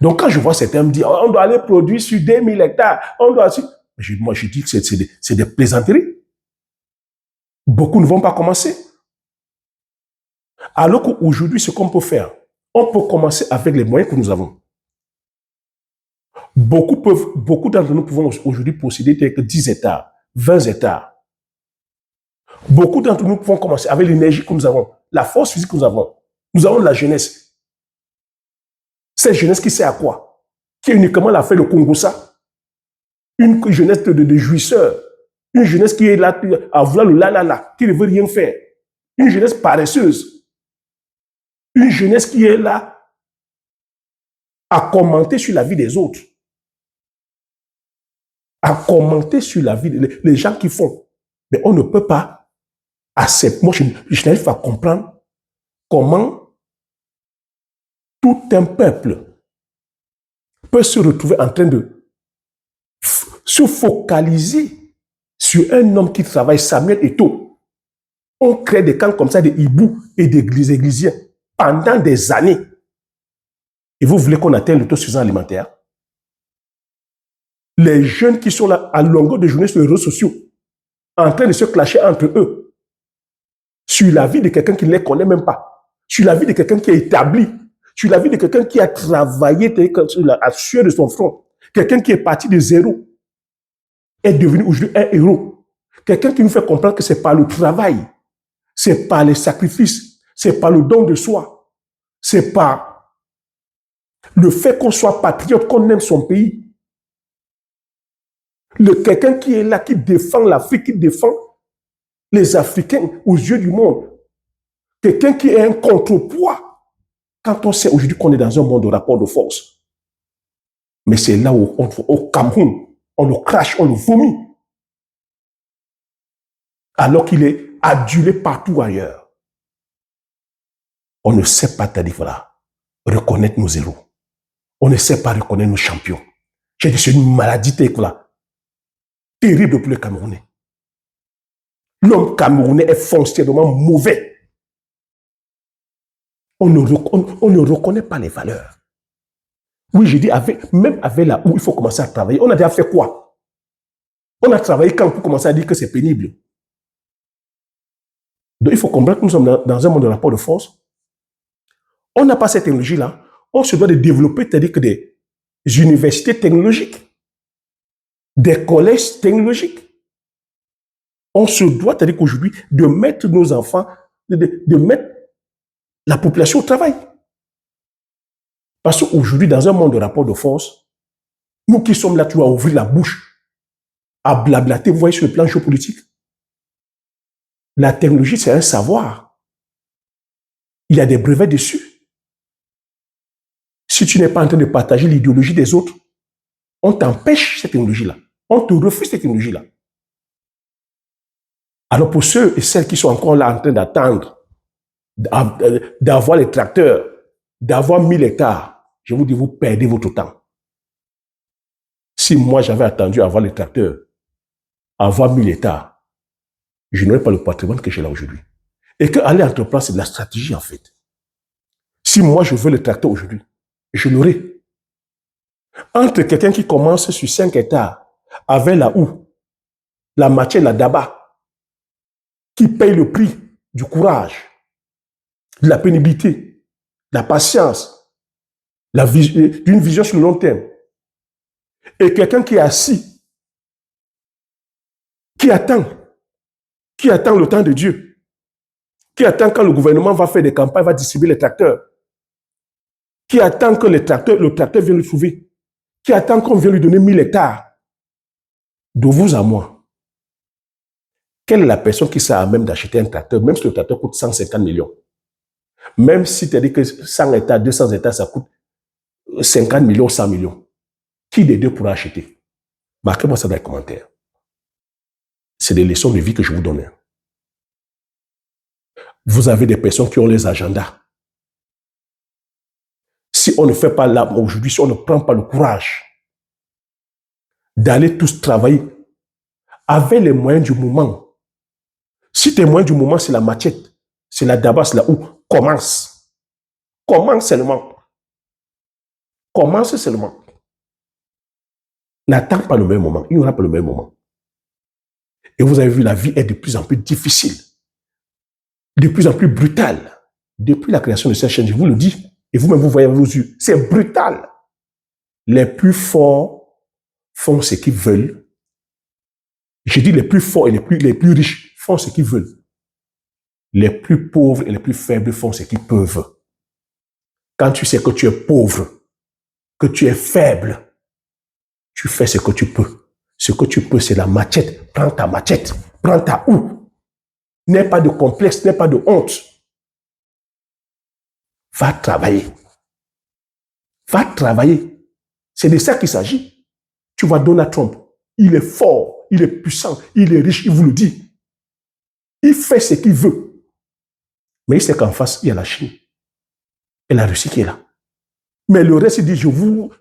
Donc, quand je vois certains me dire, on doit aller produire sur 2000 hectares, moi, je dis que c'est des plaisanteries. Beaucoup ne vont pas commencer. Alors qu'aujourd'hui, ce qu'on peut faire, on peut commencer avec les moyens que nous avons. Beaucoup d'entre nous pouvons aujourd'hui posséder que 10 hectares, 20 hectares. Beaucoup d'entre nous pouvons commencer avec l'énergie que nous avons, la force physique que nous avons. Nous avons de la jeunesse. Cette jeunesse qui sert à quoi? Qui est uniquement l'a fait le Congo-ça. Une jeunesse de jouisseurs. Une jeunesse qui est là à vouloir le la, qui ne veut rien faire. Une jeunesse paresseuse. Une jeunesse qui est là à commenter sur la vie des autres. À commenter sur la vie des gens qui font. Mais on ne peut pas accepter. Moi, je n'arrive pas à comprendre comment tout un peuple peut se retrouver en train de se focaliser sur un homme qui travaille, Samuel Eto'o. On crée des camps comme ça, des hiboux et des églisiens pendant des années. Et vous voulez qu'on atteigne l'autosuffisance alimentaire? Les jeunes qui sont là à longueur de journée sur les réseaux sociaux, en train de se clasher entre eux, sur la vie de quelqu'un qui ne les connaît même pas, sur la vie de quelqu'un qui est établi, sur la vie de quelqu'un qui a travaillé à sueur de son front, quelqu'un qui est parti de zéro, est devenu aujourd'hui un héros. Quelqu'un qui nous fait comprendre que c'est par le travail, c'est par les sacrifices, c'est par le don de soi, c'est par le fait qu'on soit patriote, qu'on aime son pays. Quelqu'un qui est là, qui défend l'Afrique, qui défend les Africains aux yeux du monde. Quelqu'un qui est un contrepoids. Quand on sait aujourd'hui qu'on est dans un monde de rapport de force. Mais c'est là où, au Cameroun, on le crache, on le vomit. Alors qu'il est adulé partout ailleurs. On ne sait pas, reconnaître nos héros. On ne sait pas reconnaître nos champions. J'ai dit, c'est une maladie terrible pour les Camerounais. L'homme camerounais est foncièrement mauvais. On ne reconnaît pas les valeurs. Oui, j'ai dit, même avec là où il faut commencer à travailler, on a déjà fait quoi? On a travaillé quand pour commencer à dire que c'est pénible. Donc, il faut comprendre que nous sommes dans un monde de rapport de force. On n'a pas cette technologie-là. On se doit de développer, c'est-à-dire que des universités technologiques, des collèges technologiques. On se doit, c'est-à-dire qu'aujourd'hui, de mettre nos enfants, de mettre la population au travail. Parce qu'aujourd'hui, dans un monde de rapport de force, nous qui sommes là, tu vas ouvrir la bouche à blablater, vous voyez, sur le plan géopolitique. La technologie, c'est un savoir. Il y a des brevets dessus. Si tu n'es pas en train de partager l'idéologie des autres, on t'empêche cette technologie-là. On te refuse cette technologie-là. Alors pour ceux et celles qui sont encore là en train d'attendre, d'avoir les tracteurs, d'avoir 1000 hectares, je vous dis, vous perdez votre temps. Si moi j'avais attendu avoir les tracteurs, avoir 1000 hectares, je n'aurais pas le patrimoine que j'ai là aujourd'hui. Et qu'aller entreprendre, c'est de la stratégie en fait. Si moi je veux le tracteur aujourd'hui, je l'aurai. Entre quelqu'un qui commence sur 5 hectares, avec la houe, la matière, la daba, qui paye le prix du courage, de la pénibilité, de la patience, d'une vision sur le long terme, et quelqu'un qui est assis, qui attend le temps de Dieu, qui attend quand le gouvernement va faire des campagnes, va distribuer les tracteurs, qui attend que le tracteur vienne le trouver, qui attend qu'on vienne lui donner 1000 hectares. De vous à moi, Quelle est la personne qui sera à même d'acheter un tracteur, même si le tracteur coûte 150 millions? Même si tu as dit que 100 hectares, 200 hectares, ça coûte 50 millions, 100 millions. Qui des deux pourra acheter? Marquez-moi ça dans les commentaires. C'est des leçons de vie que je vous donne. Vous avez des personnes qui ont les agendas. Si on ne fait pas là, aujourd'hui, si on ne prend pas le courage d'aller tous travailler avec les moyens du moment. Si tes moyens du moment, c'est la machette, c'est la daba, c'est la où, commence. Commence seulement. Commence seulement. N'attends pas le même moment. Il n'y aura pas le même moment. Et vous avez vu, la vie est de plus en plus difficile, de plus en plus brutale. Depuis la création de cette chaîne, je vous le dis, et vous-même vous voyez avec vos yeux, c'est brutal. Les plus forts font ce qu'ils veulent. Je dis les plus forts et les plus riches font ce qu'ils veulent. Les plus pauvres et les plus faibles font ce qu'ils peuvent. Quand tu sais que tu es pauvre, que tu es faible, tu fais ce que tu peux. Ce que tu peux, c'est la machette. Prends ta machette. Prends ta houe. N'aie pas de complexe, n'aie pas de honte. Va travailler. Va travailler. C'est de ça qu'il s'agit. Tu vois Donald Trump. Il est fort, il est puissant, il est riche, il vous le dit. Il fait ce qu'il veut. Mais il sait qu'en face, il y a la Chine et la Russie qui est là. Mais le reste, il dit, je vous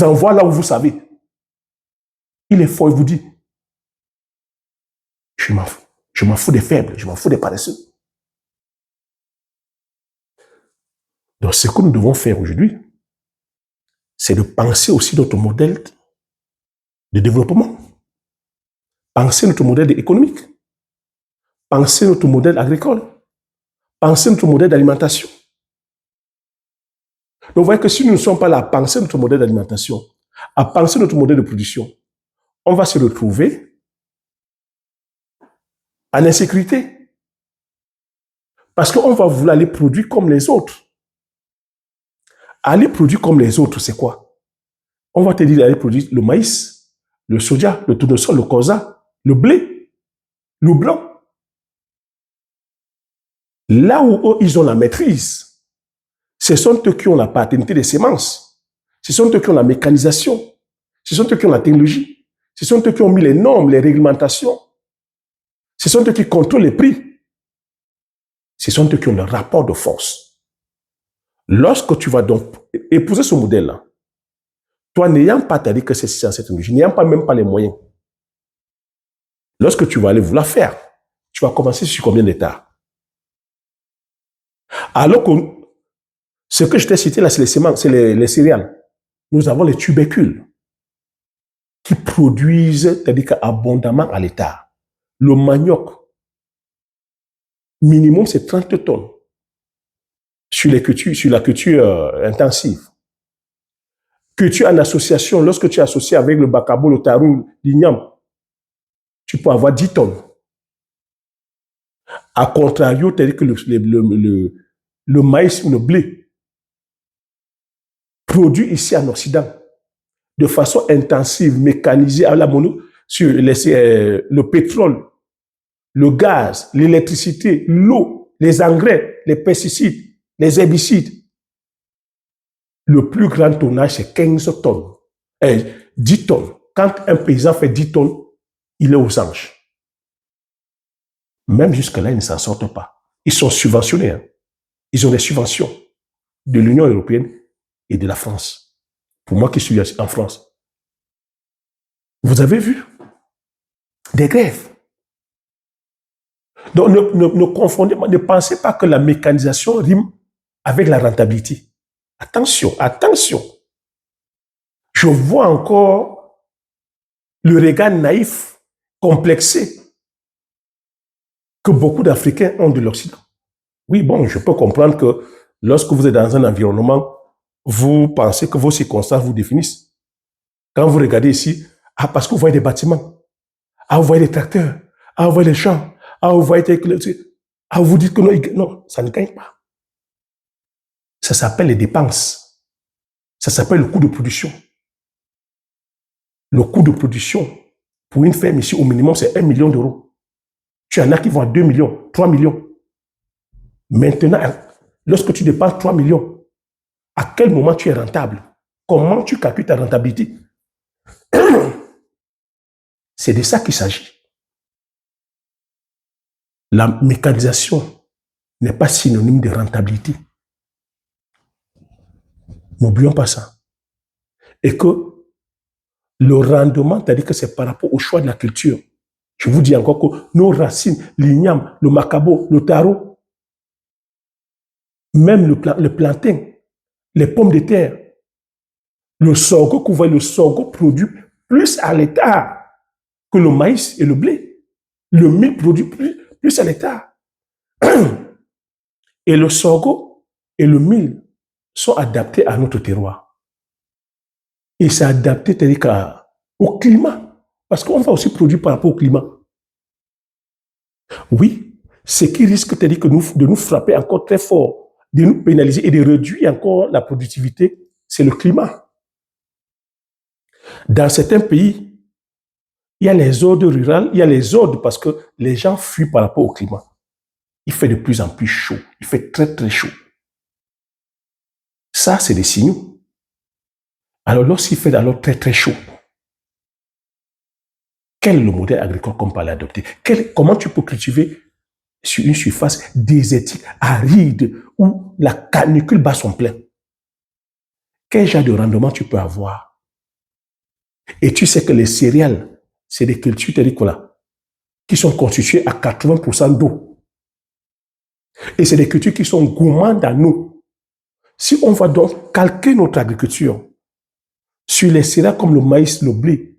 envoie là où vous savez. Il est fort, il vous dit, je m'en fous des faibles, je m'en fous des paresseux. Donc, ce que nous devons faire aujourd'hui, c'est de penser aussi notre modèle de développement. Penser notre modèle économique. Penser notre modèle agricole. Penser notre modèle d'alimentation. Donc, vous voyez que si nous ne sommes pas là à penser notre modèle d'alimentation, à penser notre modèle de production, on va se retrouver en insécurité. Parce qu'on va vouloir aller produire comme les autres. Aller produire comme les autres, c'est quoi? On va te dire d'aller produire le maïs, le soja, le tournesol, le colza, le blé, le blanc. Là où eux, ils ont la maîtrise, ce sont eux qui ont la paternité des semences. Ce sont eux qui ont la mécanisation. Ce sont eux qui ont la technologie. Ce sont eux qui ont mis les normes, les réglementations. Ce sont eux qui contrôlent les prix. Ce sont eux qui ont le rapport de force. Lorsque tu vas donc épouser ce modèle-là, toi n'ayant pas t'as dit que c'est science et technologie, n'ayant pas même pas les moyens, lorsque tu vas aller vouloir faire, tu vas commencer sur combien d'hectares? Alors que ce que je t'ai cité là, c'est les semences, c'est les céréales. Nous avons les tubercules qui produisent, c'est-à-dire abondamment à l'hectare. Le manioc, minimum, c'est 30 tonnes sur la culture intensive. Culture en association, lorsque tu es associé avec le bacabo, le tarou, l'igname, tu peux avoir 10 tonnes. A contrario, c'est-à-dire que le maïs ou le blé produit ici en Occident de façon intensive, mécanisée, à la mono, sur le pétrole, le gaz, l'électricité, l'eau, les engrais, les pesticides, les herbicides. Le plus grand tonnage, c'est 15 tonnes. 10 tonnes. Quand un paysan fait 10 tonnes, il est aux anges. Même jusque-là, ils ne s'en sortent pas. Ils sont subventionnés. Hein. Ils ont des subventions de l'Union européenne et de la France. Pour moi qui suis en France. Vous avez vu des grèves. Donc, ne confondez pas, ne pensez pas que la mécanisation rime avec la rentabilité. Attention, attention. Je vois encore le regard naïf, complexé, que beaucoup d'Africains ont de l'Occident. Oui, bon, je peux comprendre que lorsque vous êtes dans un environnement, vous pensez que vos circonstances vous définissent. Quand vous regardez ici, ah, parce que vous voyez des bâtiments, ah, vous voyez des tracteurs, ah, vous voyez les champs, ah, vous voyez ah, vous dites que non, non, ça ne gagne pas. Ça s'appelle les dépenses. Ça s'appelle le coût de production. Le coût de production Pour une ferme ici, au minimum, c'est 1 million d'euros. Tu en as qui vont à 2 millions, 3 millions. Maintenant, lorsque tu dépenses 3 millions, à quel moment tu es rentable? Comment tu calcules ta rentabilité? C'est de ça qu'il s'agit. La mécanisation n'est pas synonyme de rentabilité. N'oublions pas ça. Et que le rendement, c'est-à-dire que c'est par rapport au choix de la culture. Je vous dis encore que nos racines, l'igname, le macabo, le taro, même le plantain, les pommes de terre, le sorgho, que vous voyez, le sorgho produit plus à l'hectare que le maïs et le blé. Le mil produit plus à l'hectare. Et le sorgho et le mil sont adaptés à notre terroir. Et c'est adapté, c'est-à-dire au climat. Parce qu'on va aussi produire par rapport au climat. Oui, ce qui risque, c'est-à-dire que de nous frapper encore très fort, de nous pénaliser et de réduire encore la productivité, c'est le climat. Dans certains pays, il y a les zones rurales, il y a les zones parce que les gens fuient par rapport au climat. Il fait de plus en plus chaud. Il fait très, très chaud. Ça, c'est des signaux. Alors, lorsqu'il fait alors très, très chaud, quel est le modèle agricole qu'on peut l'adopter? Comment tu peux cultiver sur une surface désertique, aride, où la canicule bat son plein? Quel genre de rendement tu peux avoir? Et tu sais que les céréales, c'est des cultures agricoles qui sont constituées à 80% d'eau. Et c'est des cultures qui sont gourmandes en eau. Si on va donc calquer notre agriculture sur les céréales comme le maïs, le blé,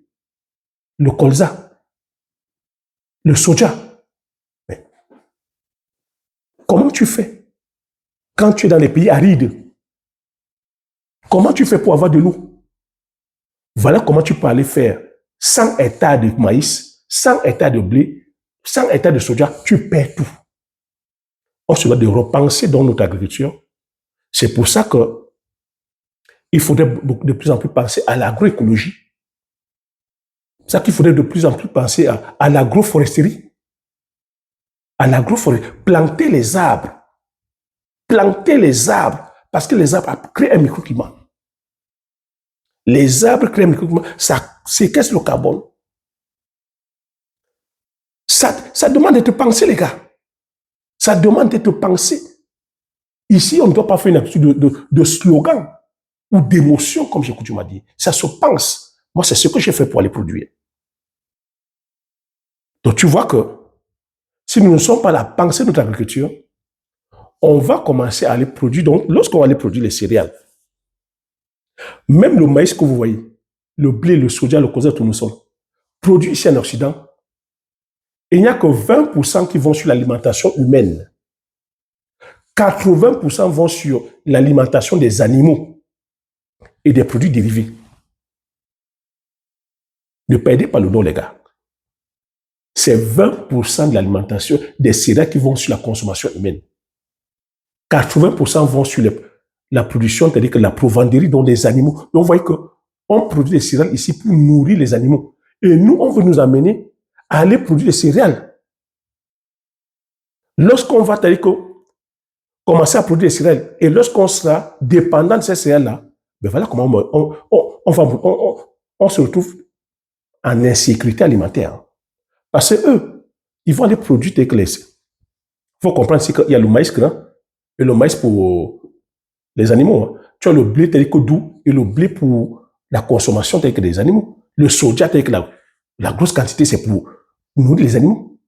le colza, le soja, mais comment tu fais quand tu es dans les pays arides? Comment tu fais pour avoir de l'eau? Voilà comment tu peux aller faire 100 hectares de maïs, 100 hectares de blé, 100 hectares de soja, tu perds tout. On se doit de repenser dans notre agriculture. C'est pour ça qu'il faudrait de plus en plus penser à l'agroécologie. C'est ça qu'il faudrait de plus en plus penser à l'agroforesterie. À l'agroforesterie. Planter les arbres. Planter les arbres. Parce que les arbres créent un microclimat. Les arbres créent un microclimat. Ça séquestre le carbone. Ça demande d'être pensé, les gars. Ça demande d'être pensé. Ici, on ne doit pas faire une habitude de slogan ou d'émotion, comme j'ai coutume à dire. Ça se pense. Moi, c'est ce que j'ai fait pour aller produire. Donc, tu vois que si nous ne sommes pas là à penser notre agriculture, on va commencer à aller produire. Donc, lorsqu'on va aller produire les céréales, même le maïs que vous voyez, le blé, le soja, le colza, tout nous sommes produits ici en Occident, il n'y a que 20% qui vont sur l'alimentation humaine. 80% vont sur l'alimentation des animaux et des produits dérivés. Ne perdez pas le nom, les gars. C'est 20% de l'alimentation des céréales qui vont sur la consommation humaine. 80% vont sur la production, c'est-à-dire que la provenderie dans des animaux. Donc, vous voyez qu'on produit des céréales ici pour nourrir les animaux. Et nous, on veut nous amener à aller produire des céréales. Lorsqu'on va, c'est-à-dire que commencer à produire des céréales, et lorsqu'on sera dépendant de ces céréales-là, ben voilà comment on se retrouve en insécurité alimentaire. Parce que eux, ils vont aller produire des clés. Il faut comprendre ici qu'il y a le maïs grand et le maïs pour les animaux. Tu as le blé tel que doux et le blé pour la consommation tel que des animaux. Le soja tel que la grosse quantité, c'est pour nourrir les animaux.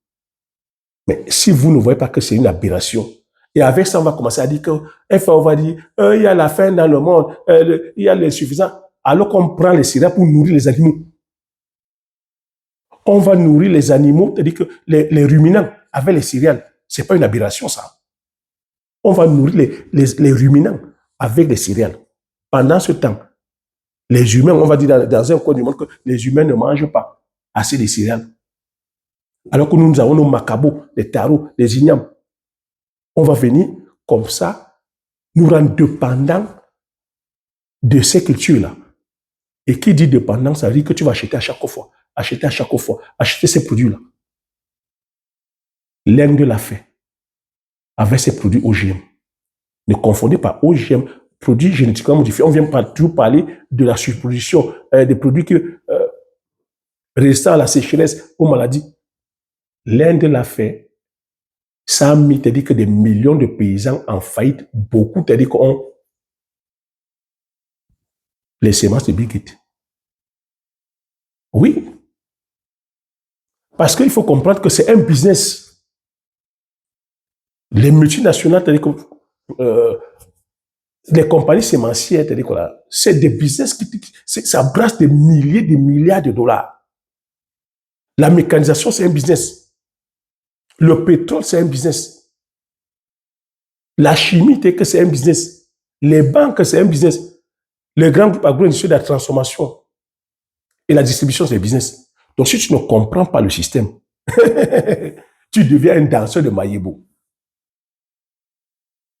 Mais si vous ne voyez pas que c'est une aberration, et avec ça, on va commencer à dire on va dire, il y a la faim dans le monde, il y a l'insuffisance, alors qu'on prend les céréales pour nourrir les animaux. On va nourrir les animaux, c'est-à-dire que les ruminants avec les céréales. Ce n'est pas une aberration, ça. On va nourrir les ruminants avec les céréales. Pendant ce temps, les humains, on va dire dans un coin du monde que les humains ne mangent pas assez de céréales. Alors que nous avons nos macabos, les tarots, les ignames. On va venir comme ça, nous rendre dépendants de ces cultures-là. Et qui dit dépendant, ça veut dire que tu vas acheter à chaque fois. acheter à chaque fois, acheter ces produits-là. L'Inde l'a fait avec ses produits OGM. Ne confondez pas OGM, produits génétiquement modifiés. On vient toujours parler de la surproduction des produits que résistants à la sécheresse, aux maladies. L'Inde l'a fait. Ça a mis, c'est-à-dire que des millions de paysans en faillite. Beaucoup, c'est-à-dire qu'on les semences de Bill Gates. Oui. Parce qu'il faut comprendre que c'est un business. Les multinationales, c'est-à-dire que les compagnies sémencières, c'est-à-dire que c'est des business ça brasse des milliers, des milliards de dollars. La mécanisation, c'est un business. Le pétrole, c'est un business. La chimie, c'est un business. Les banques, c'est un business. Les grands groupes agro-industriels de la transformation et la distribution, c'est un business. Donc, si tu ne comprends pas le système, tu deviens un danseur de Mayebo.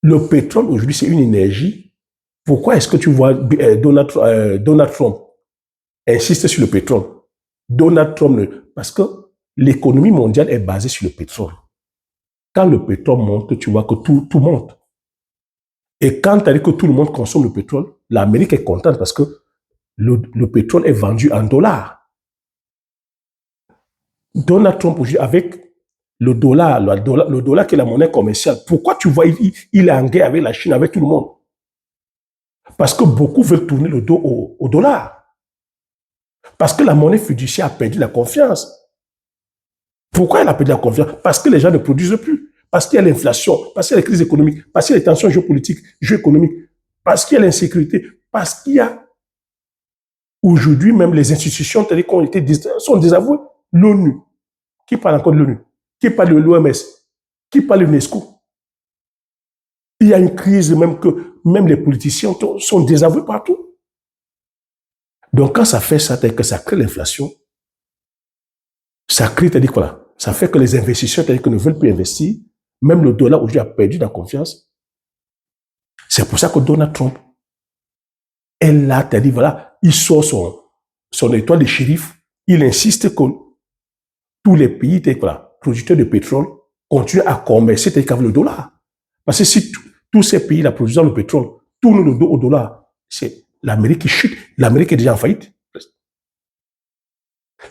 Le pétrole, aujourd'hui, c'est une énergie. Pourquoi est-ce que tu vois Donald Trump insiste sur le pétrole? Donald Trump, parce que l'économie mondiale est basée sur le pétrole. Quand le pétrole monte, tu vois que tout monte. Et quand tu as dit que tout le monde consomme le pétrole, l'Amérique est contente parce que le pétrole est vendu en dollars. Donald Trump, aujourd'hui, avec le dollar qui est la monnaie commerciale, pourquoi tu vois, il est en guerre avec la Chine, avec tout le monde? Parce que beaucoup veulent tourner le dos au dollar. Parce que la monnaie fiduciaire a perdu la confiance. Pourquoi elle a perdu la confiance? Parce que les gens ne produisent plus. Parce qu'il y a l'inflation, parce qu'il y a la crise économique, parce qu'il y a les tensions géopolitiques, géoéconomiques, parce qu'il y a l'insécurité, parce qu'il y a aujourd'hui même les institutions telles qu'on été sont désavouées. L'ONU, qui parle encore de l'ONU? Qui parle de l'OMS? Qui parle de l'UNESCO? Il y a une crise même que même les politiciens sont désavoués partout. Donc quand ça fait ça, que ça crée l'inflation, ça crée, c'est-à-dire quoi? Ça fait que les investisseurs, c'est-à-dire que ne veulent plus investir. Même le dollar aujourd'hui a perdu la confiance. C'est pour ça que Donald Trump est là, c'est-à-dire voilà, il sort son étoile de shérif. Il insiste que tous les pays, voilà, producteurs de pétrole, continuent à commercer avec le dollar. Parce que si tous ces pays-là produisant le pétrole tournent le dos au dollar, c'est l'Amérique qui chute. L'Amérique est déjà en faillite.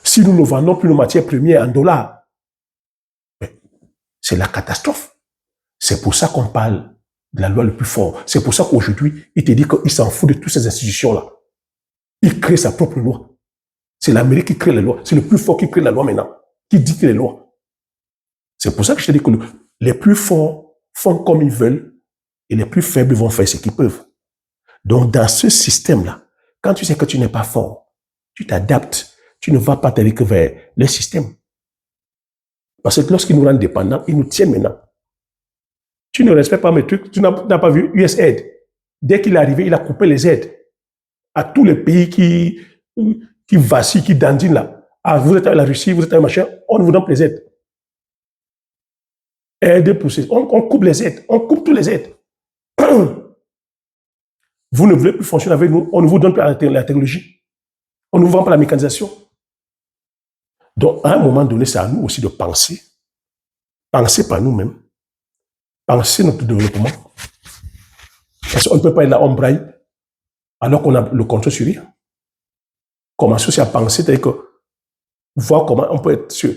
Si nous ne vendons plus nos matières premières en dollars, c'est la catastrophe. C'est pour ça qu'on parle de la loi le plus fort. C'est pour ça qu'aujourd'hui, il te dit qu'il s'en fout de toutes ces institutions-là. Il crée sa propre loi. C'est l'Amérique qui crée les lois. C'est le plus fort qui crée la loi maintenant, qui dicte les lois. C'est pour ça que je te dis que les plus forts font comme ils veulent et les plus faibles vont faire ce qu'ils peuvent. Donc, dans ce système-là, quand tu sais que tu n'es pas fort, tu t'adaptes. Tu ne vas pas t'aller que vers le système. Parce que lorsqu'ils nous rendent dépendants, ils nous tiennent maintenant. Tu ne respectes pas mes trucs. Tu n'as pas vu USAID. Dès qu'il est arrivé, il a coupé les aides à tous les pays qui vacillent, qui dandinent là. Ah, vous êtes à la Russie, vous êtes à machin, on vous donne les aides. Aides pour on coupe les aides, on coupe tous les aides. Vous ne voulez plus fonctionner avec nous, on ne vous donne plus la technologie. On ne vous vend pas la mécanisation. Donc, à un moment donné, c'est à nous aussi de penser. Penser par nous-mêmes. Penser notre développement. Parce qu'on ne peut pas être là, on braille, alors qu'on a le contrôle sur rien. Commencer aussi à penser, c'est-à-dire que voir comment on peut être sur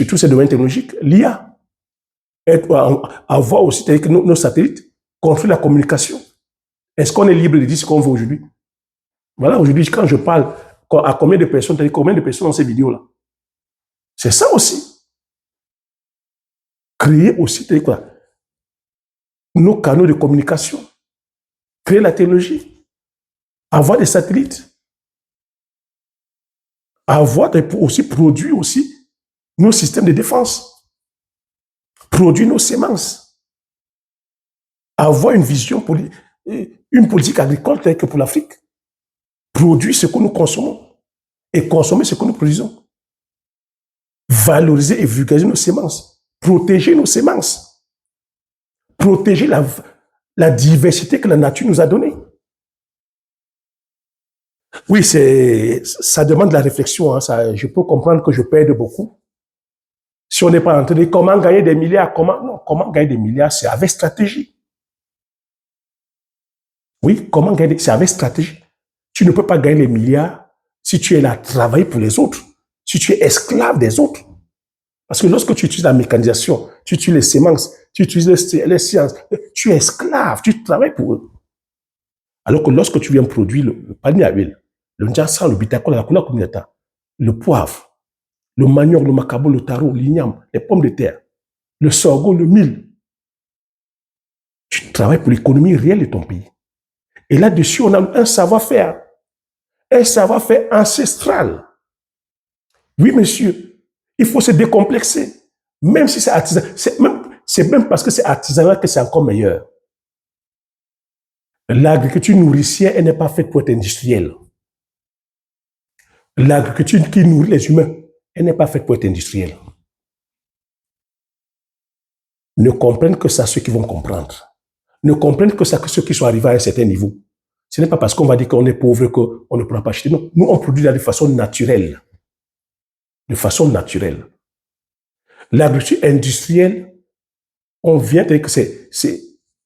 tous ces domaines technologiques, l'IA. Avoir aussi, c'est-à-dire que nos satellites contrôlent la communication. Est-ce qu'on est libre de dire ce qu'on veut aujourd'hui? Voilà, aujourd'hui, quand je parle, à combien de personnes, c'est-à-dire combien de personnes dans ces vidéos-là? C'est ça aussi. Créer aussi, c'est-à-dire quoi? Nos canaux de communication. Créer la technologie. Avoir des satellites. Avoir aussi produire aussi nos systèmes de défense. Produire nos semences. Avoir une vision, une politique agricole telle que pour l'Afrique. Produire ce que nous consommons et consommer ce que nous produisons. Valoriser et vulgariser nos semences. Protéger nos semences. Protéger la diversité que la nature nous a donnée. Oui, ça demande de la réflexion. Hein, je peux comprendre que je perde beaucoup. Si on n'est pas en train de dire comment gagner des milliards, comment gagner des milliards, c'est avec stratégie. Oui, c'est avec stratégie. Tu ne peux pas gagner les milliards si tu es là à travailler pour les autres, si tu es esclave des autres. Parce que lorsque tu utilises la mécanisation, tu utilises les semences, tu utilises les sciences, tu es esclave, tu travailles pour eux. Alors que lorsque tu viens produire le panier à huile, le njassa, le bitacol, la couleur communautaire, le poivre, le manioc, le macabo, le taro, l'igname, les pommes de terre, le sorgho, le mil, tu travailles pour l'économie réelle de ton pays. Et là-dessus, on a un savoir-faire ancestral. Oui, monsieur, il faut se décomplexer. Même si c'est artisanal, c'est même parce que c'est artisanal que c'est encore meilleur. L'agriculture nourricière, elle n'est pas faite pour être industrielle. L'agriculture qui nourrit les humains, elle n'est pas faite pour être industrielle. Ne comprennent que ça ceux qui vont comprendre. Ne comprennent que ça que ceux qui sont arrivés à un certain niveau. Ce n'est pas parce qu'on va dire qu'on est pauvre qu'on ne pourra pas acheter. Non, nous, on produit de façon naturelle. De façon naturelle. L'agriculture industrielle, on vient dire que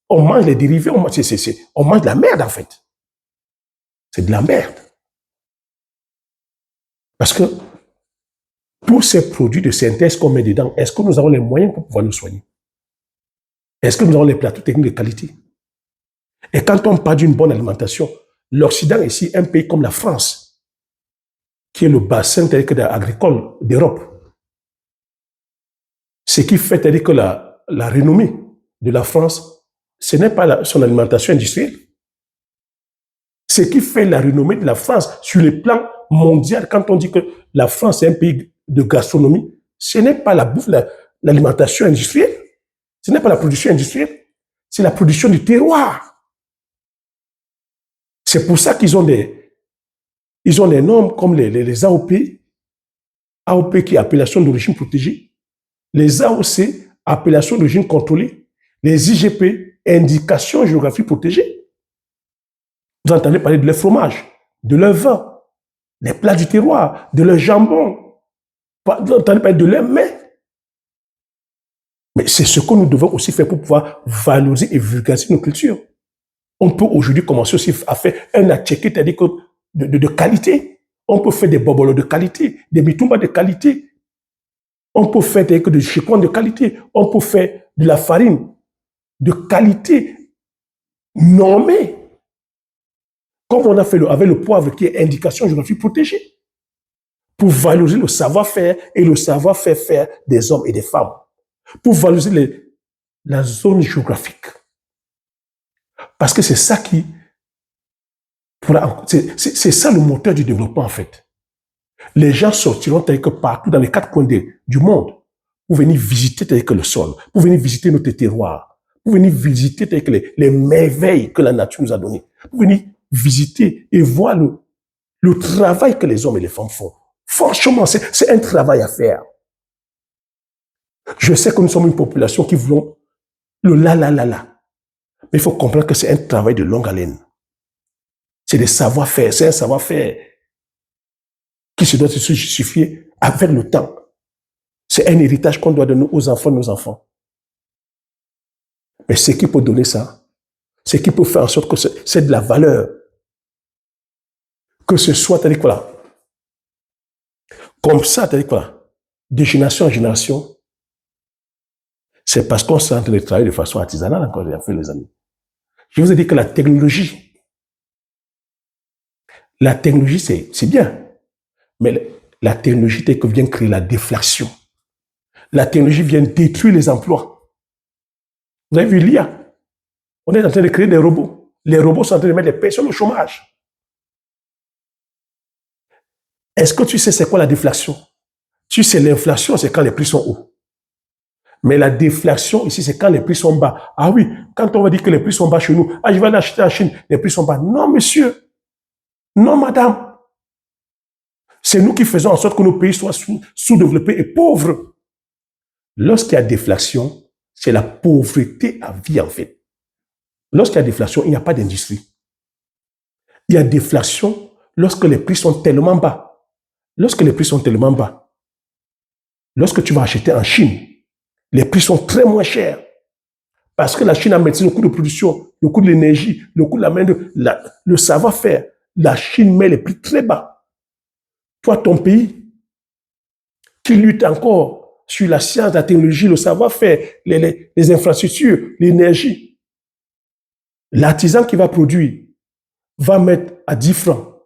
on mange les dérivés, on mange de la merde en fait. C'est de la merde. Parce que tous ces produits de synthèse qu'on met dedans, est-ce que nous avons les moyens pour pouvoir nous soigner? Est-ce que nous avons les plateaux techniques de qualité? Et quand on parle d'une bonne alimentation, l'Occident ici, un pays comme la France, qui est le bassin agricole d'Europe, ce qui fait que la renommée de la France, ce n'est pas son alimentation industrielle. Ce qui fait la renommée de la France sur le plan mondial, quand on dit que la France est un pays de gastronomie, ce n'est pas la bouffe, l'alimentation industrielle, ce n'est pas la production industrielle, c'est la production du terroir. C'est pour ça qu'ils ont des normes comme les AOP, AOP qui est appellation d'origine protégée, les AOC, appellation d'origine contrôlée, les IGP, indication géographique protégée. Vous entendez parler de leur fromage, de leur vin, les plats du terroir, de leur jambon. Vous entendez parler de leur mets. Mais c'est ce que nous devons aussi faire pour pouvoir valoriser et vulgariser nos cultures. On peut aujourd'hui commencer aussi à faire un attiqué, c'est-à-dire de qualité. On peut faire des bobolos de qualité, des mitumba de qualité. On peut faire des chikwan de qualité. On peut faire de la farine de qualité normée. Comme on a fait avec le poivre qui est indication géographique protégée. Pour valoriser le savoir-faire et le savoir-faire des hommes et des femmes. Pour valoriser la zone géographique. Parce que c'est ça c'est ça le moteur du développement en fait. Les gens sortiront tel que partout dans les 4 coins du monde pour venir visiter tel que le sol, pour venir visiter notre terroir, pour venir visiter tel que les merveilles que la nature nous a données, pour venir visiter et voir le travail que les hommes et les femmes font. Franchement, c'est un travail à faire. Je sais que nous sommes une population qui voulons le la. Mais il faut comprendre que c'est un travail de longue haleine. C'est des savoir-faire, c'est un savoir-faire qui se doit se justifier avec le temps. C'est un héritage qu'on doit donner aux enfants de nos enfants. Mais ce qui peut donner ça, ce qui peut faire en sorte que c'est de la valeur. Que ce soit, t'as dit quoi, comme ça, t'as dit quoi, de génération en génération, c'est parce qu'on s'est en train de travailler de façon artisanale encore, les amis. Je vous ai dit que la technologie, c'est bien. Mais la technologie, c'est que vient créer la déflation. La technologie vient détruire les emplois. Vous avez vu l'IA? On est en train de créer des robots. Les robots sont en train de mettre les personnes au chômage. Est-ce que tu sais c'est quoi la déflation? Tu sais, l'inflation, c'est quand les prix sont hauts. Mais la déflation, ici, c'est quand les prix sont bas. Ah oui, quand on va dire que les prix sont bas chez nous, ah, je vais aller acheter en Chine, les prix sont bas. Non, monsieur. Non, madame. C'est nous qui faisons en sorte que nos pays soient sous-développés et pauvres. Lorsqu'il y a déflation, c'est la pauvreté à vie, en fait. Lorsqu'il y a déflation, il n'y a pas d'industrie. Il y a déflation lorsque les prix sont tellement bas, lorsque tu vas acheter en Chine, les prix sont très moins chers. Parce que la Chine a maîtrisé le coût de production, le coût de l'énergie, le coût de la main-d'œuvre, le savoir-faire. La Chine met les prix très bas. Toi, ton pays, qui lutte encore sur la science, la technologie, le savoir-faire, les infrastructures, l'énergie, l'artisan qui va produire va mettre à 10 francs.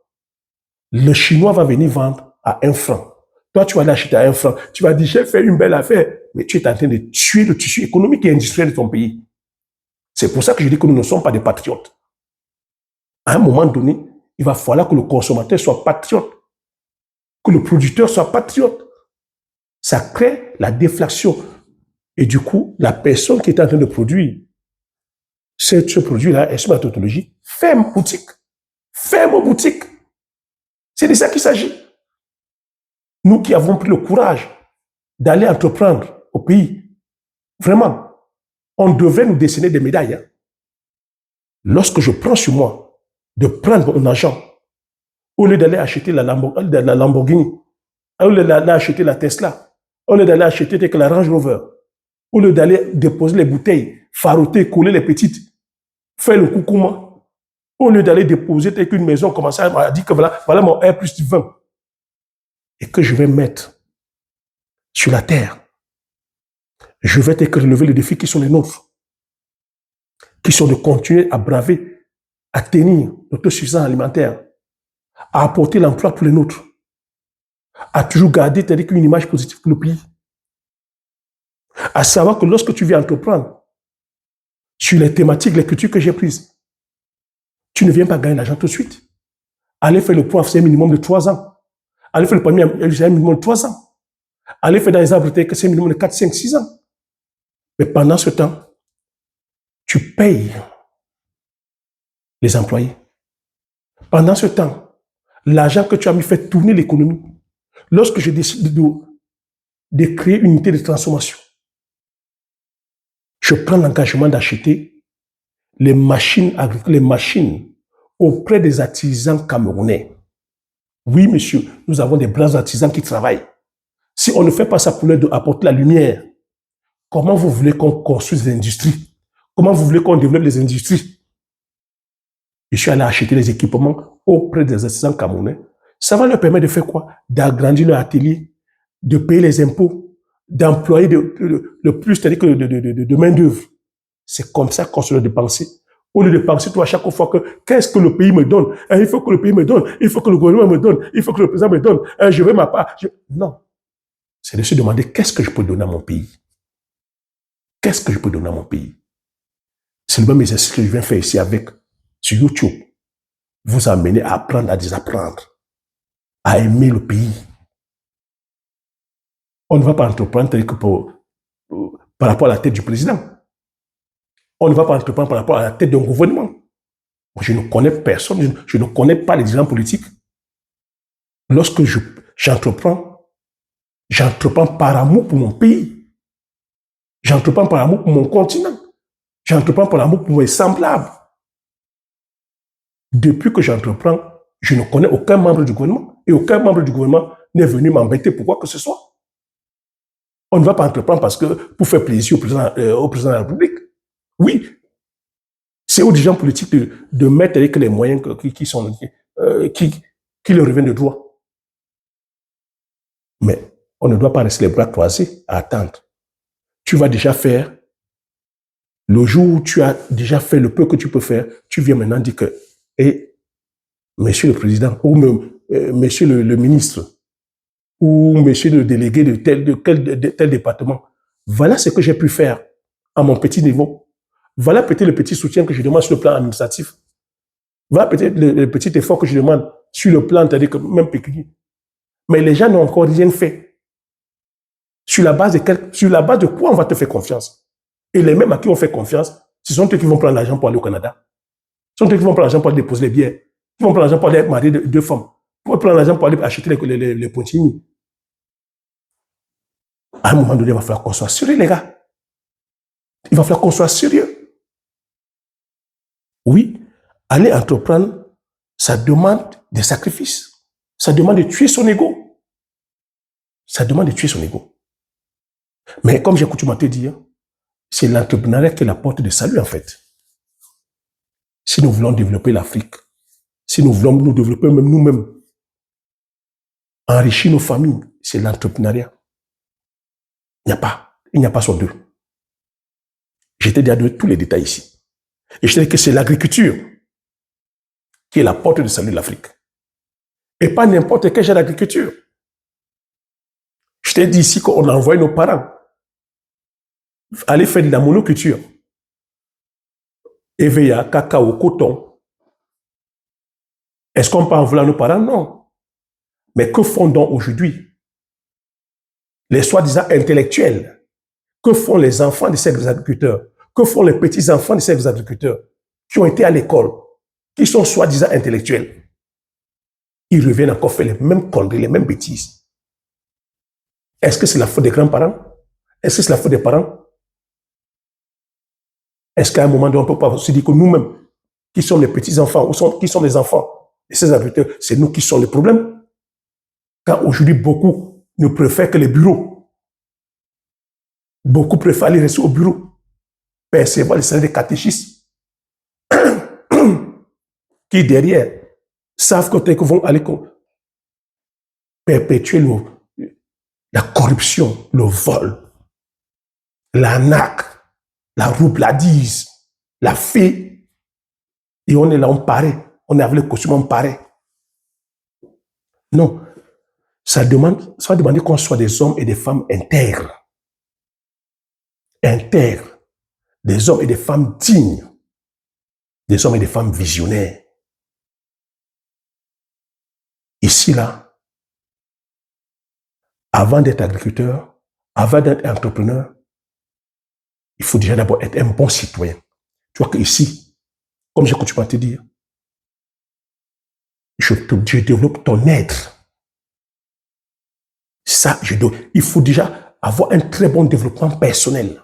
Le Chinois va venir vendre à 1 franc. Toi, tu vas l'acheter à 1 franc. Tu vas dire, j'ai fait une belle affaire. Mais tu es en train de tuer le tissu économique et industriel de ton pays. C'est pour ça que je dis que nous ne sommes pas des patriotes. À un moment donné, il va falloir que le consommateur soit patriote, que le producteur soit patriote. Ça crée la déflation. Et du coup, la personne qui est en train de produire ce produit-là, est sur la tautologie, ferme boutique. Ferme boutique. C'est de ça qu'il s'agit. Nous qui avons pris le courage d'aller entreprendre au pays, vraiment, on devrait nous dessiner des médailles. Hein. Lorsque je prends sur moi de prendre mon argent, au lieu d'aller acheter la Lamborghini, au lieu d'aller acheter la Tesla, au lieu d'aller acheter la Range Rover, au lieu d'aller déposer les bouteilles, faroter, coller les petites, faire le coucouma, au lieu d'aller déposer une maison, commencer à dire que voilà mon R plus 20, et que je vais mettre sur la terre, je vais relever les défis qui sont les nôtres, qui sont de continuer à braver, à tenir l'autosuffisance alimentaire, à apporter l'emploi pour les nôtres, à toujours garder une image positive pour le pays. À savoir que lorsque tu viens entreprendre sur les thématiques, les cultures que j'ai prises, tu ne viens pas gagner l'argent tout de suite. Allez faire le point, c'est un minimum de 3 ans. Allez faire le premier, c'est un minimum de 3 ans. Allez faire dans les arbres, c'est un minimum de 4, 5, 6 ans. Mais pendant ce temps, tu payes les employés. Pendant ce temps, l'argent que tu as mis fait tourner l'économie. Lorsque je décide de créer une unité de transformation, je prends l'engagement d'acheter les machines agricoles, les machines auprès des artisans camerounais. Oui, monsieur, nous avons des braves artisans qui travaillent. Si on ne fait pas ça pour leur apporter la lumière, comment vous voulez qu'on construise des industries? Comment vous voulez qu'on développe les industries? Je suis allé acheter les équipements auprès des artisans camerounais. Ça va leur permettre de faire quoi? D'agrandir leur atelier, de payer les impôts, d'employer le plus, c'est-à-dire que de main-d'œuvre. C'est comme ça qu'on se doit de penser. Au lieu de penser, toi, à chaque fois que qu'est-ce que le pays me donne? Il faut que le pays me donne, il faut que le gouvernement me donne, il faut que le président me donne, je veux ma part. Non. C'est de se demander qu'est-ce que je peux donner à mon pays? Qu'est-ce que je peux donner à mon pays? C'est le même exercice que je viens faire ici avec, sur YouTube. Vous amener à apprendre, à désapprendre, à aimer le pays. On ne va pas entreprendre par rapport à la tête du président. On ne va pas entreprendre par rapport à la tête d'un gouvernement. Je ne connais personne, je ne connais pas les dirigeants politiques. Lorsque j'entreprends par amour pour mon pays. J'entreprends par amour pour mon continent. J'entreprends par amour pour mes semblables. Depuis que j'entreprends, je ne connais aucun membre du gouvernement et aucun membre du gouvernement n'est venu m'embêter pour quoi que ce soit. On ne va pas entreprendre parce que pour faire plaisir au président de la République. Oui, c'est aux dirigeants politiques de mettre avec les moyens qui leur reviennent de droit. Mais on ne doit pas rester les bras croisés à attendre. Tu vas déjà faire, le jour où tu as déjà fait le peu que tu peux faire, tu viens maintenant dire que, monsieur le président, ou monsieur le ministre, ou monsieur le délégué de tel département, voilà ce que j'ai pu faire à mon petit niveau. Voilà peut-être le petit soutien que je demande sur le plan administratif. Voilà peut-être le petit effort que je demande sur le plan, c'est-à-dire que même pécuniaire. Mais les gens n'ont encore rien fait. Sur la base de quoi on va te faire confiance? Et les mêmes à qui on fait confiance, ce sont eux qui vont prendre l'argent pour aller au Canada. Ce sont eux qui vont prendre l'argent pour aller déposer les billets. Qui vont prendre l'argent pour aller marier deux femmes. Qui vont prendre l'argent pour aller acheter les pontini. À un moment donné, il va falloir qu'on soit sérieux, les gars. Il va falloir qu'on soit sérieux. Oui, aller entreprendre, Ça demande des sacrifices. Ça demande de tuer son ego. Ça demande de tuer son ego. Mais comme j'ai coutume à te dire, c'est l'entrepreneuriat qui est la porte de salut, en fait. Si nous voulons développer l'Afrique, si nous voulons nous développer même nous-mêmes, enrichir nos familles, c'est l'entrepreneuriat. Il n'y a pas sur deux. Je t'ai déjà donné tous les détails ici. Et je t'ai dit que c'est l'agriculture qui est la porte de salut de l'Afrique. Et pas n'importe quel genre d'agriculture. Je t'ai dit ici qu'on a envoyé nos parents aller faire de la monoculture. EVA, cacao, coton. Est-ce qu'on peut en vouloir nos parents? Non. Mais que font donc aujourd'hui les soi-disant intellectuels? Que font les enfants de ces agriculteurs? Que font les petits-enfants de ces agriculteurs qui ont été à l'école, qui sont soi-disant intellectuels? Ils reviennent encore faire les mêmes conneries, les mêmes bêtises. Est-ce que c'est la faute des grands-parents? Est-ce que c'est la faute des parents? Est-ce qu'à un moment donné, on ne peut pas se dire que nous-mêmes, qui sommes les petits-enfants, ou qui sont les enfants de ces agriculteurs, c'est nous qui sommes le problème? Quand aujourd'hui, beaucoup ne préfèrent que les bureaux. Beaucoup préfèrent aller rester au bureau, percevoir les salaires des catéchistes, qui derrière savent que vont aller perpétuer la corruption, le vol, l'arnaque, la roubladise, la fée. Et on est là, on paraît. On est avec le costume, on paraît. Non. Ça demande qu'on soit des hommes et des femmes intègres. Intègres. Des hommes et des femmes dignes. Des hommes et des femmes visionnaires. Ici, là, avant d'être agriculteur, avant d'être entrepreneur, il faut déjà d'abord être un bon citoyen. Tu vois qu'ici, comme j'ai coutume à te dire, je développe ton être. Ça, il faut déjà avoir un très bon développement personnel.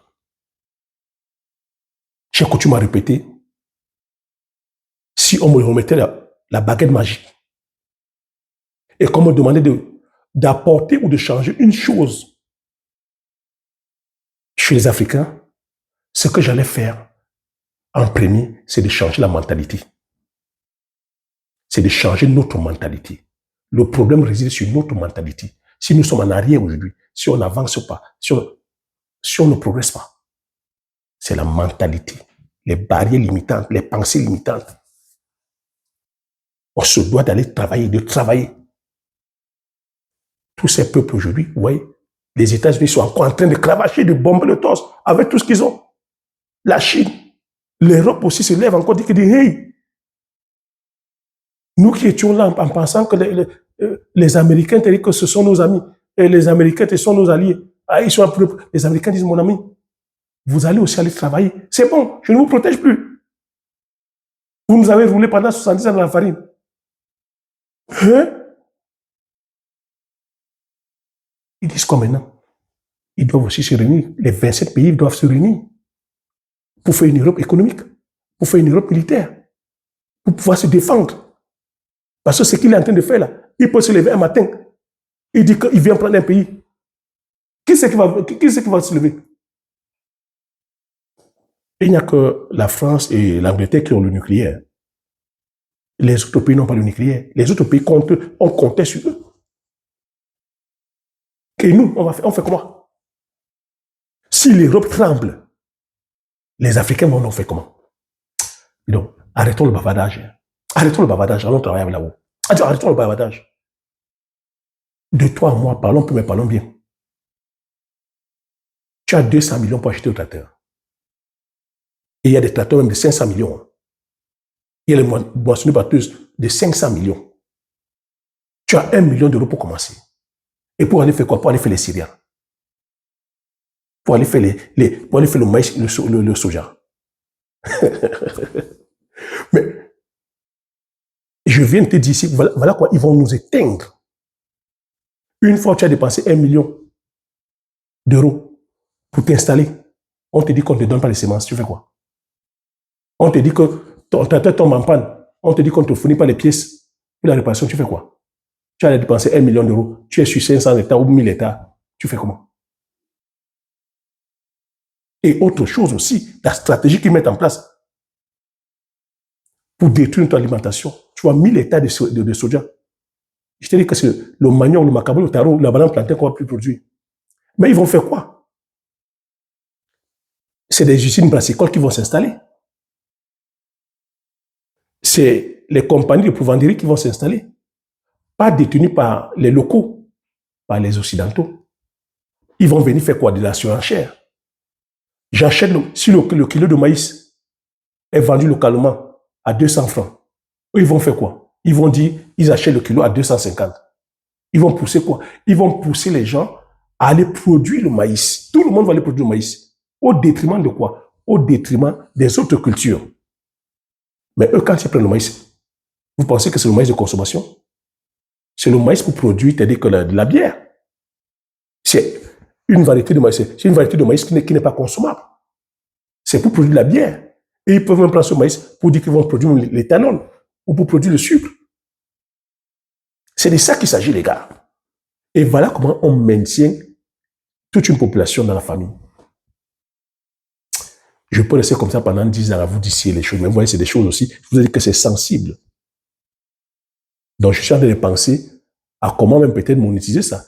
J'ai coutume à répéter, si on me remettait la baguette magique et qu'on me demandait d'apporter ou de changer une chose chez les Africains, ce que j'allais faire en premier, c'est de changer la mentalité. C'est de changer notre mentalité. Le problème réside sur notre mentalité. Si nous sommes en arrière aujourd'hui, si on n'avance pas, si on ne progresse pas, c'est la mentalité, les barrières limitantes, les pensées limitantes. On se doit d'aller travailler, de travailler. Tous ces peuples aujourd'hui, vous voyez, les États-Unis sont encore en train de cravacher, de bomber le torse avec tout ce qu'ils ont. La Chine, l'Europe aussi se lève encore, dit que hey, nous qui étions là en pensant que les Américains, que ce sont nos amis, et les Américains, ce sont nos alliés. Ah, ils sont les Américains disent, mon ami, vous allez aussi aller travailler. C'est bon, je ne vous protège plus. Vous nous avez roulé pendant 70 ans dans la farine. Hein? Ils disent quoi maintenant? Ils doivent aussi se réunir. Les 27 pays doivent se réunir pour faire une Europe économique, pour faire une Europe militaire, pour pouvoir se défendre. Parce que ce qu'il est en train de faire là, il peut se lever un matin, il dit qu'il vient prendre un pays. Qui c'est qui va se lever? Il n'y a que la France et l'Angleterre qui ont le nucléaire. Les autres pays n'ont pas le nucléaire. Les autres pays on comptait sur eux. Et nous, on fait comment? Si l'Europe tremble, les Africains vont faire comment? Donc, arrêtons le bavardage. Arrêtons le bavardage, allons travailler là-haut. Arrêtons le bavardage. De toi à moi, parlons peu, mais parlons bien. Tu as 200 millions pour acheter un tracteur. Et il y a des tracteurs même de 500 millions. Il y a les moissonneuses batteuses de 500 millions. Tu as 1 million d'euros pour commencer. Et pour aller faire quoi? Pour aller faire les céréales. Pour aller faire le maïs, le soja. Mais je viens de te dire ici, voilà quoi, ils vont nous éteindre. Une fois que tu as dépensé 1 million d'euros pour t'installer, on te dit qu'on ne te donne pas les semences, tu fais quoi? On te dit que ton tracteur tombe en panne, On te dit qu'on ne te fournit pas les pièces pour la réparation, tu fais quoi? Tu as dépensé 1 million d'euros, tu es sur 500 hectares ou 1000 hectares, tu fais comment? Et autre chose aussi, la stratégie qu'ils mettent en place pour détruire notre alimentation. Tu vois, 1000 hectares de soja. Je te dis que c'est le manioc, le macabre, le taro, la banane plantain qu'on va plus produire. Mais ils vont faire quoi? C'est des usines brassicoles qui vont s'installer. C'est les compagnies de provendierie qui vont s'installer. Pas détenues par les locaux, par les occidentaux. Ils vont venir faire quoi? De la surenchère. J'achète, si le kilo de maïs est vendu localement à 200 francs, eux, ils vont faire quoi? Ils vont dire, ils achètent le kilo à 250. Ils vont pousser quoi? Ils vont pousser les gens à aller produire le maïs. Tout le monde va aller produire le maïs. Au détriment de quoi? Au détriment des autres cultures. Mais eux, quand ils prennent le maïs, vous pensez que c'est le maïs de consommation? C'est le maïs pour produire, c'est-à-dire que de la bière. C'est une variété de maïs. C'est une variété de maïs qui n'est pas consommable. C'est pour produire de la bière. Et ils peuvent même prendre ce maïs pour dire qu'ils vont produire l'éthanol ou pour produire le sucre. C'est de ça qu'il s'agit, les gars. Et voilà comment on maintient toute une population dans la famille. Je peux rester comme ça pendant 10 ans à vous dire les choses, mais vous voyez, c'est des choses aussi, je vous ai dit que c'est sensible. Donc, je suis en train de penser à comment même peut-être monétiser ça.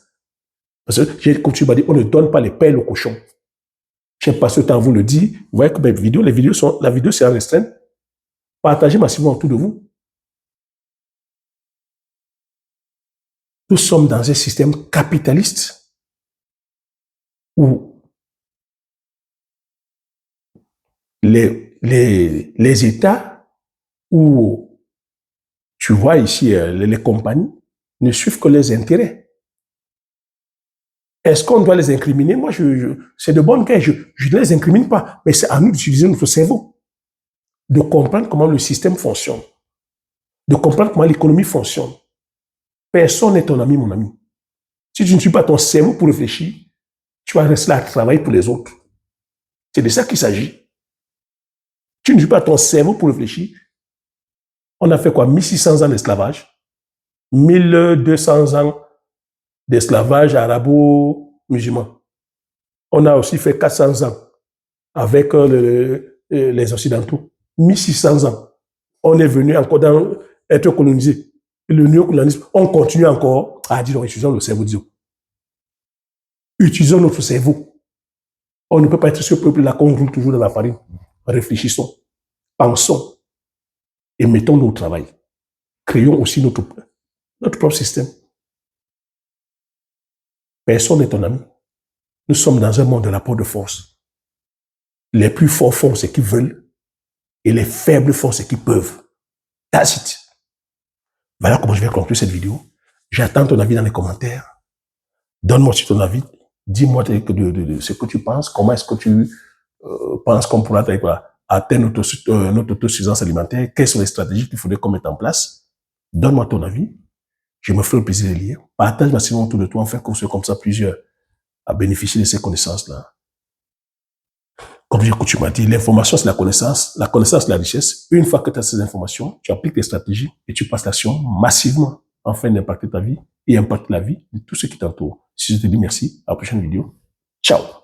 Parce que, comme tu m'as dit, on ne donne pas les pelles aux cochons. Je n'ai pas ce temps à vous le dire. Vous voyez que la vidéo c'est en restreinte. Partagez massivement autour de vous. Nous sommes dans un système capitaliste où les États, où tu vois ici les compagnies, ne suivent que les intérêts. Est-ce qu'on doit les incriminer? Moi, c'est de bonne guerre. Je ne les incrimine pas, mais c'est à nous d'utiliser notre cerveau, de comprendre comment le système fonctionne, de comprendre comment l'économie fonctionne. Personne n'est ton ami, mon ami. Si tu ne suis pas ton cerveau pour réfléchir, tu vas rester là à travailler pour les autres. C'est de ça qu'il s'agit. Tu ne suis pas ton cerveau pour réfléchir. On a fait quoi? 1600 ans d'esclavage, 1200 ans d'esclavage arabo-musulman. On a aussi fait 400 ans avec les Occidentaux. 1600 ans. On est venu encore être colonisé. Et le néocolonialisme, on continue encore à dire, utilisons le cerveau, disons. Utilisons notre cerveau. On ne peut pas être ce peuple-là qu'on roule toujours dans la farine. Réfléchissons, pensons et mettons-nous au travail. Créons aussi notre propre système. Personne n'est ton ami. Nous sommes dans un monde de rapport de force. Les plus forts font ce qu'ils veulent et les faibles font ce qu'ils peuvent. That's it. Voilà comment je vais conclure cette vidéo. J'attends ton avis dans les commentaires. Donne-moi aussi ton avis. Dis-moi de ce que tu penses. Comment est-ce que tu penses qu'on pourra atteindre notre autosuffisance alimentaire? Quelles sont les stratégies qu'il faudrait qu'on mette en place? Donne-moi ton avis. Je me ferai le plaisir de lire. Partage massivement autour de toi. On fait comme ça plusieurs à bénéficier de ces connaissances-là. Comme j'ai coutume dit, l'information, c'est la connaissance. La connaissance, c'est la richesse. Une fois que tu as ces informations, tu appliques tes stratégies et tu passes l'action massivement afin d'impacter ta vie et impacter la vie de tous ceux qui t'entourent. Si je te dis merci, à la prochaine vidéo. Ciao.